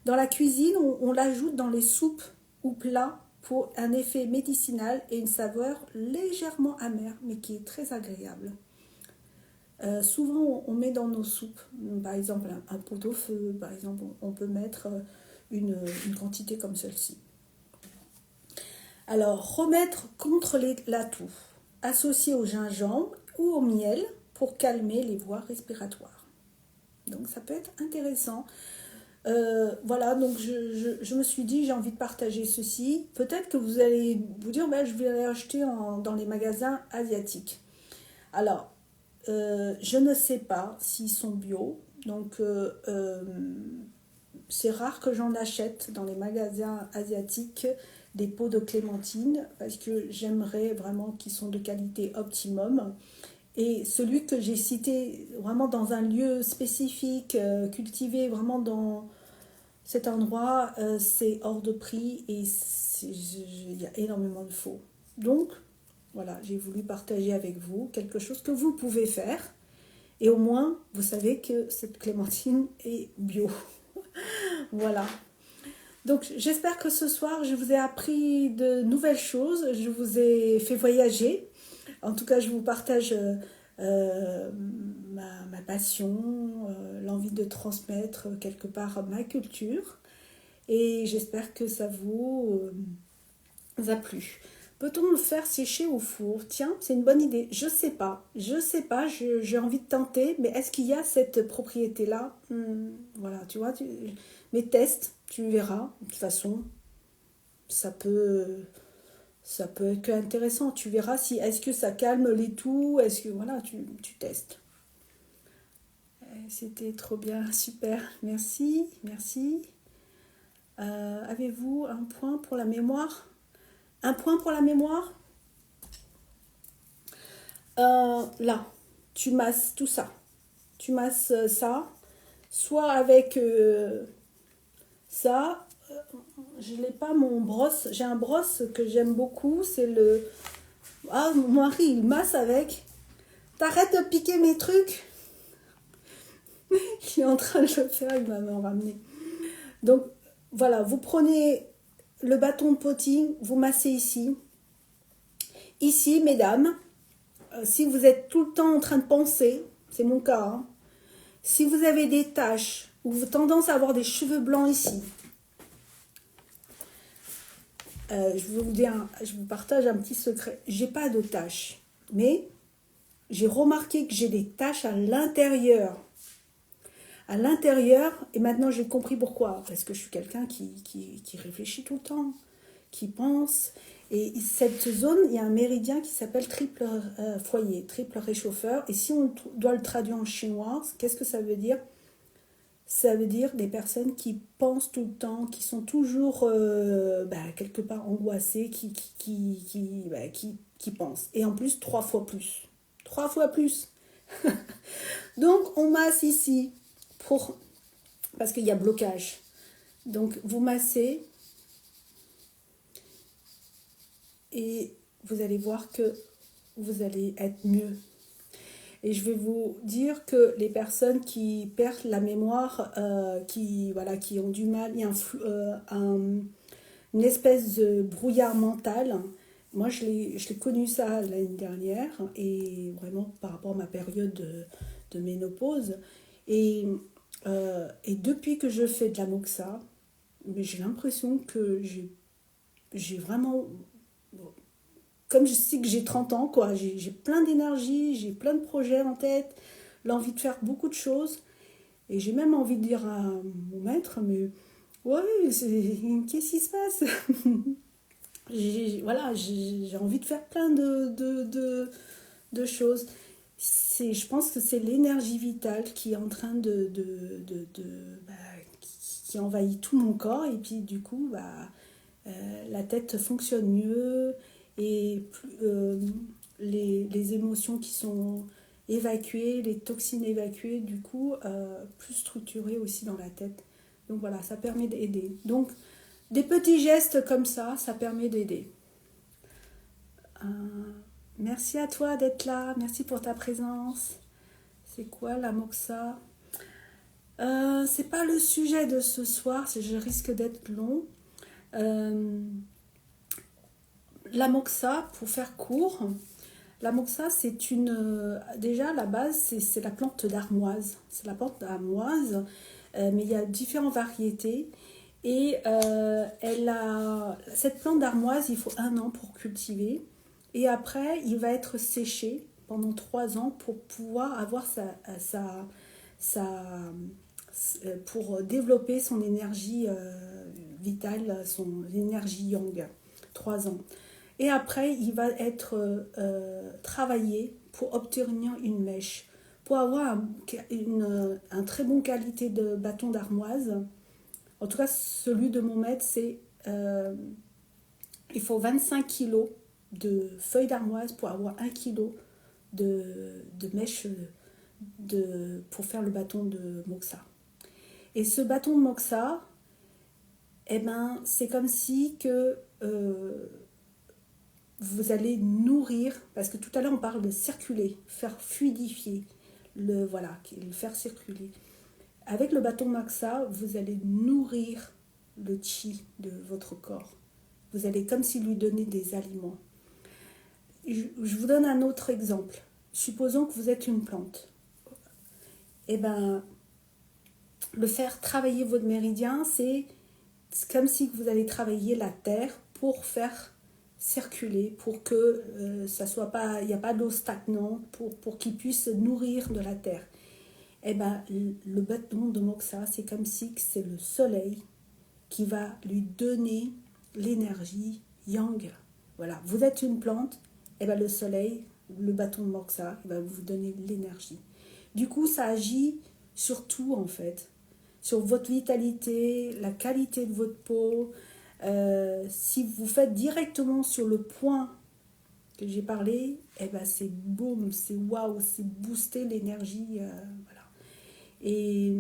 Speaker 1: Dans la cuisine, on l'ajoute dans les soupes ou plats pour un effet médicinal et une saveur légèrement amère, mais qui est très agréable. Souvent, on met dans nos soupes, par exemple un pot-au-feu, par exemple, on peut mettre une quantité comme celle-ci. Alors, remettre contre la toux, associé au gingembre ou au miel pour calmer les voies respiratoires. Donc, ça peut être intéressant. Voilà, donc je me suis dit, j'ai envie de partager ceci. Peut-être que vous allez vous dire, je vais aller acheter dans les magasins asiatiques. Alors, je ne sais pas s'ils sont bio, donc c'est rare que j'en achète dans les magasins asiatiques des pots de clémentine parce que j'aimerais vraiment qu'ils sont de qualité optimum. Et celui que j'ai cité vraiment dans un lieu spécifique, cultivé vraiment dans cet endroit, c'est hors de prix et il y a énormément de faux. Donc, voilà, j'ai voulu partager avec vous quelque chose que vous pouvez faire. Et au moins, vous savez que cette clémentine est bio. Voilà. Donc, j'espère que ce soir, je vous ai appris de nouvelles choses. Je vous ai fait voyager. En tout cas, je vous partage ma passion, l'envie de transmettre quelque part ma culture. Et j'espère que ça vous a plu. Peut-on le faire sécher au four? Tiens, c'est une bonne idée. Je sais pas, j'ai envie de tenter, mais est-ce qu'il y a cette propriété-là? Voilà, tu vois, mais teste, tu verras. De toute façon, ça peut Ça peut être intéressant. Tu verras si est-ce que ça calme les toux, est-ce que voilà, tu testes. C'était trop bien, super. Merci, merci. Avez-vous un point pour la mémoire? Un point pour la mémoire? Là, tu masses tout ça. Tu masses ça, soit avec ça. Je n'ai pas mon brosse. J'ai un brosse que j'aime beaucoup. C'est le. Ah, mon mari, il masse avec. T'arrêtes de piquer mes trucs. Il est en train de le faire, il va me ramener. Donc, voilà, vous prenez le bâton de potting, vous massez ici. Ici, mesdames, si vous êtes tout le temps en train de penser, c'est mon cas, hein, si vous avez des taches ou vous avez tendance à avoir des cheveux blancs ici, je vous partage un petit secret. J'ai pas de taches, mais j'ai remarqué que j'ai des taches à l'intérieur. À l'intérieur, et maintenant j'ai compris pourquoi. Parce que je suis quelqu'un qui réfléchit tout le temps, qui pense. Et cette zone, il y a un méridien qui s'appelle triple foyer, triple réchauffeur. Et si on doit le traduire en chinois, qu'est-ce que ça veut dire? Ça veut dire des personnes qui pensent tout le temps, qui sont toujours quelque part angoissées, qui pensent. Et en plus, 3 fois plus. 3 fois plus. Donc, on masse ici parce qu'il y a blocage. Donc, vous massez et vous allez voir que vous allez être mieux. Et je vais vous dire que les personnes qui perdent la mémoire, qui ont du mal, il y a une espèce de brouillard mental. Moi, je l'ai connu ça l'année dernière, et vraiment par rapport à ma période de ménopause. Et depuis que je fais de la moxa, mais j'ai l'impression que j'ai vraiment, comme je sais que j'ai 30 ans, quoi, j'ai plein d'énergie, j'ai plein de projets en tête, l'envie de faire beaucoup de choses. Et j'ai même envie de dire à mon maître, mais ouais, qu'est-ce qui se passe? J'ai envie de faire plein de choses. Je pense que c'est l'énergie vitale qui est en train qui envahit tout mon corps, et puis du coup, la tête fonctionne mieux, et les émotions qui sont évacuées, les toxines évacuées, du coup, plus structurées aussi dans la tête. Donc voilà, ça permet d'aider. Donc, des petits gestes comme ça permet d'aider. Merci à toi d'être là, merci pour ta présence. C'est quoi la moxa? C'est pas le sujet de ce soir, je risque d'être long. La moxa, pour faire court, la moxa, c'est déjà à la base, c'est la plante d'armoise. C'est la plante d'armoise, mais il y a différentes variétés. Et cette plante d'armoise, il faut 1 an pour cultiver. Et après, il va être séché pendant 3 ans pour pouvoir avoir pour développer son énergie vitale, son énergie yang. 3 ans. Et après, il va être travaillé pour obtenir une mèche. Pour avoir un très bon qualité de bâton d'armoise, en tout cas celui de mon maître, il faut 25 kg de feuilles d'armoise pour avoir 1 kg de mèche pour faire le bâton de moxa. Et ce bâton de moxa, c'est comme si que vous allez nourrir, parce que tout à l'heure on parle de circuler, faire fluidifier, le faire circuler. Avec le bâton moxa, vous allez nourrir le chi de votre corps. Vous allez comme si lui donner des aliments. Je vous donne un autre exemple. Supposons que vous êtes une plante. Le faire travailler votre méridien, c'est comme si vous allez travailler la terre pour faire circuler, pour que ça soit pas, il n'y a pas d'eau stagnante, pour qu'il puisse nourrir de la terre. Le bâton de moxa, c'est comme si c'est le soleil qui va lui donner l'énergie yang. Voilà, vous êtes une plante, et ben le soleil, le bâton de Moxa, il va vous donner l'énergie. Du coup, ça agit sur tout en fait, sur votre vitalité, la qualité de votre peau. Si vous faites directement sur le point que j'ai parlé, eh ben c'est boum, c'est waouh, c'est booster l'énergie. Voilà. Et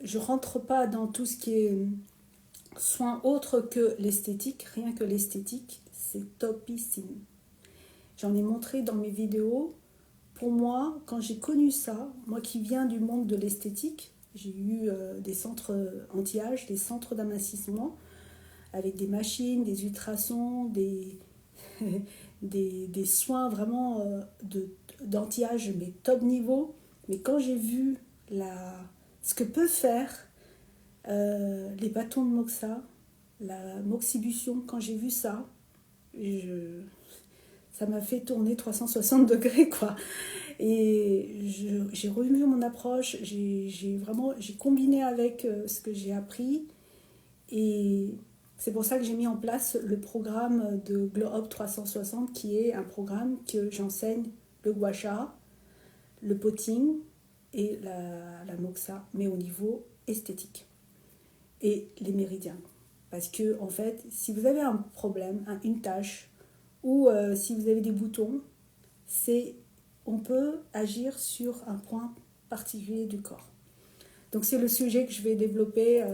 Speaker 1: je rentre pas dans tout ce qui est soins autres que l'esthétique, rien que l'esthétique, c'est topissime. J'en ai montré dans mes vidéos. Pour moi, quand j'ai connu ça, moi qui viens du monde de l'esthétique, j'ai eu des centres anti-âge, des centres d'amincissement, avec des machines, des ultrasons, des soins vraiment d'anti-âge, mais top niveau. Mais quand j'ai vu ce que peut faire les bâtons de Moxa, la moxibution, quand j'ai vu ça, ça m'a fait tourner 360 degrés, quoi. Et j'ai revu mon approche, j'ai combiné avec ce que j'ai appris. Et c'est pour ça que j'ai mis en place le programme de Glow Up 360, qui est un programme que j'enseigne le gua sha, le potting et la moxa, mais au niveau esthétique. Et les méridiens. Parce que, en fait, si vous avez un problème, une tache, ou si vous avez des boutons, on peut agir sur un point particulier du corps. Donc c'est le sujet que je vais développer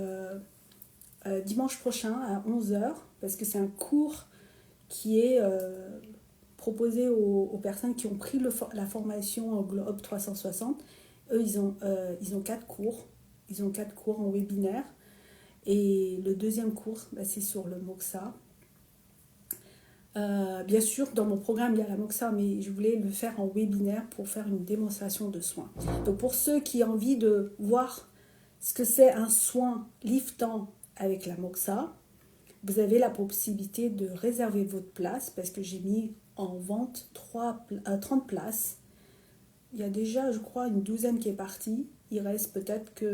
Speaker 1: dimanche prochain à 11h, parce que c'est un cours qui est proposé aux personnes qui ont pris la formation Glow Up 360. Eux, ils ont 4 cours. Ils ont 4 cours en webinaire. Et le deuxième cours, c'est sur le Moxa. Bien sûr, dans mon programme, il y a la Moxa, mais je voulais le faire en webinaire pour faire une démonstration de soins. Donc pour ceux qui ont envie de voir ce que c'est un soin liftant avec la Moxa, vous avez la possibilité de réserver votre place, parce que j'ai mis en vente 30 places. Il y a déjà, je crois, une douzaine qui est partie. Il reste peut-être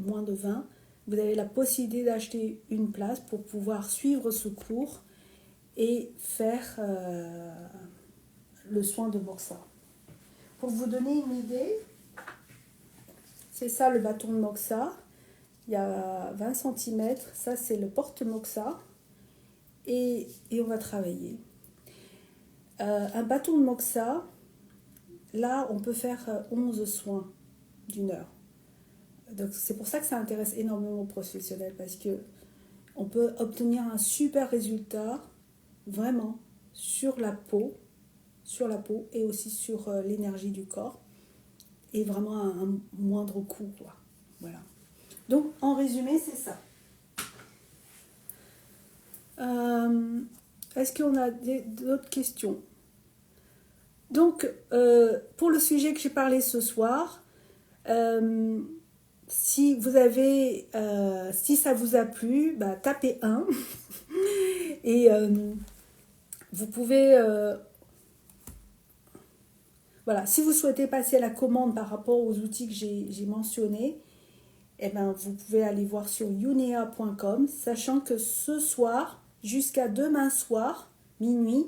Speaker 1: moins de 20. Vous avez la possibilité d'acheter une place pour pouvoir suivre ce cours et faire le soin de Moxa. Pour vous donner une idée, c'est ça le bâton de Moxa. Il y a 20 cm, ça c'est le porte-Moxa. Et on va travailler. Un bâton de Moxa, là on peut faire 11 soins d'une heure. Donc c'est pour ça que ça intéresse énormément aux professionnels, parce que on peut obtenir un super résultat vraiment sur la peau et aussi sur l'énergie du corps, et vraiment à un moindre coût, quoi. Voilà. Donc en résumé, c'est ça. Est-ce qu'on a d'autres questions? Donc pour le sujet que j'ai parlé ce soir, si vous avez, si ça vous a plu, tapez 1 et vous pouvez, voilà, si vous souhaitez passer à la commande par rapport aux outils que j'ai mentionnés, vous pouvez aller voir sur younea.com, sachant que ce soir, jusqu'à demain soir, minuit,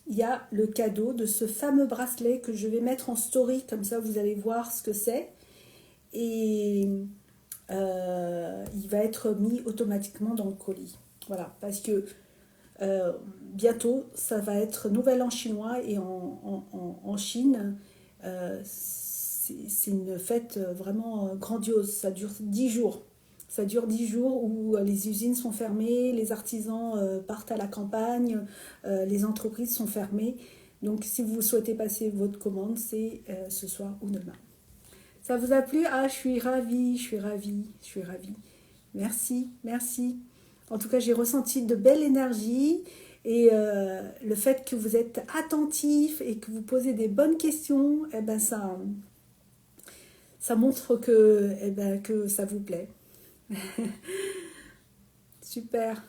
Speaker 1: il y a le cadeau de ce fameux bracelet que je vais mettre en story, comme ça vous allez voir ce que c'est. Et il va être mis automatiquement dans le colis. Voilà, parce que bientôt, ça va être Nouvel An chinois, et en Chine, c'est une fête vraiment grandiose. Ça dure 10 jours. Ça dure 10 jours où les usines sont fermées, les artisans partent à la campagne, les entreprises sont fermées. Donc si vous souhaitez passer votre commande, c'est ce soir ou demain. Ça vous a plu? Ah, je suis ravie. Merci, merci. En tout cas, j'ai ressenti de belles énergies, et le fait que vous êtes attentif et que vous posez des bonnes questions, ça montre que ça vous plaît. Super.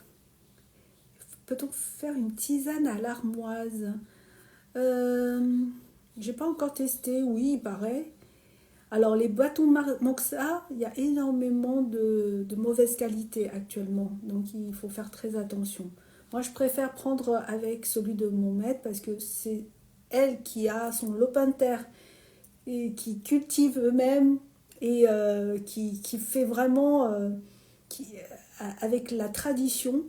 Speaker 1: Peut-on faire une tisane à l'armoise? J'ai pas encore testé, oui, il paraît. Alors, les bâtons Moxa, il y a énormément de mauvaise qualité actuellement. Donc, il faut faire très attention. Moi, je préfère prendre avec celui de mon maître parce que c'est elle qui a son lopin de terre et qui cultive eux-mêmes et qui fait vraiment avec la tradition,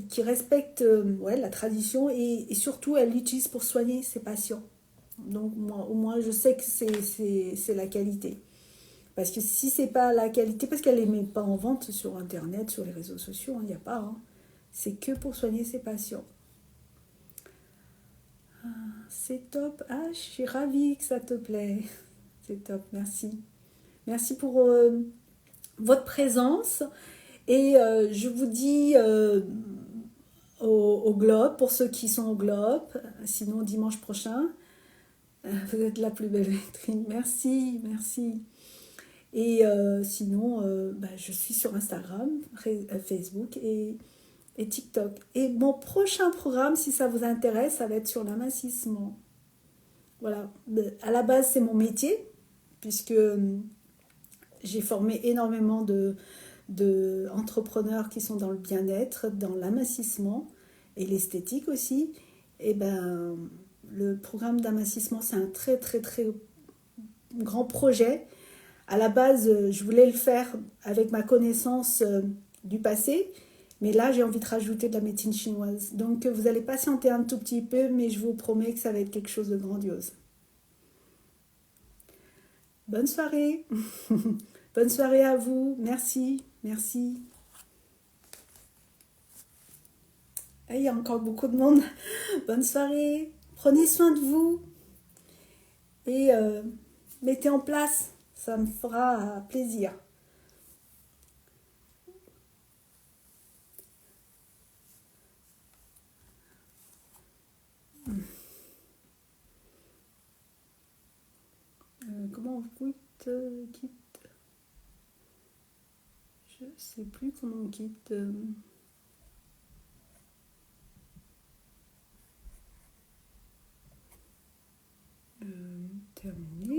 Speaker 1: qui respecte ouais, la tradition et surtout elle l'utilise pour soigner ses patients. Donc moi, au moins je sais que c'est la qualité. Parce que si c'est pas la qualité, parce qu'elle ne les met pas en vente sur internet, sur les réseaux sociaux, il n'y a pas. Hein. C'est que pour soigner ses patients. C'est top. Ah, je suis ravie que ça te plaît. C'est top, merci. Merci pour votre présence. Et je vous dis au Globe, pour ceux qui sont au Globe, sinon dimanche prochain, vous êtes la plus belle vitrine. Merci, merci. Et sinon, bah, je suis sur Instagram, Facebook et TikTok. Et mon prochain programme, si ça vous intéresse, ça va être sur l'amincissement. Voilà. À la base, c'est mon métier, puisque j'ai formé énormément de entrepreneurs qui sont dans le bien-être, dans l'amincissement et l'esthétique aussi. Et ben, le programme d'amincissement, c'est un très très très grand projet. À la base, je voulais le faire avec ma connaissance du passé, mais là, j'ai envie de rajouter de la médecine chinoise. Donc, vous allez patienter un tout petit peu, mais je vous promets que ça va être quelque chose de grandiose. Bonne soirée. Bonne soirée à vous. Merci. Merci. Et il y a encore beaucoup de monde. Bonne soirée. Prenez soin de vous et mettez en place. Ça me fera plaisir. Comment on quitte, je sais plus comment on quitte. Terminé.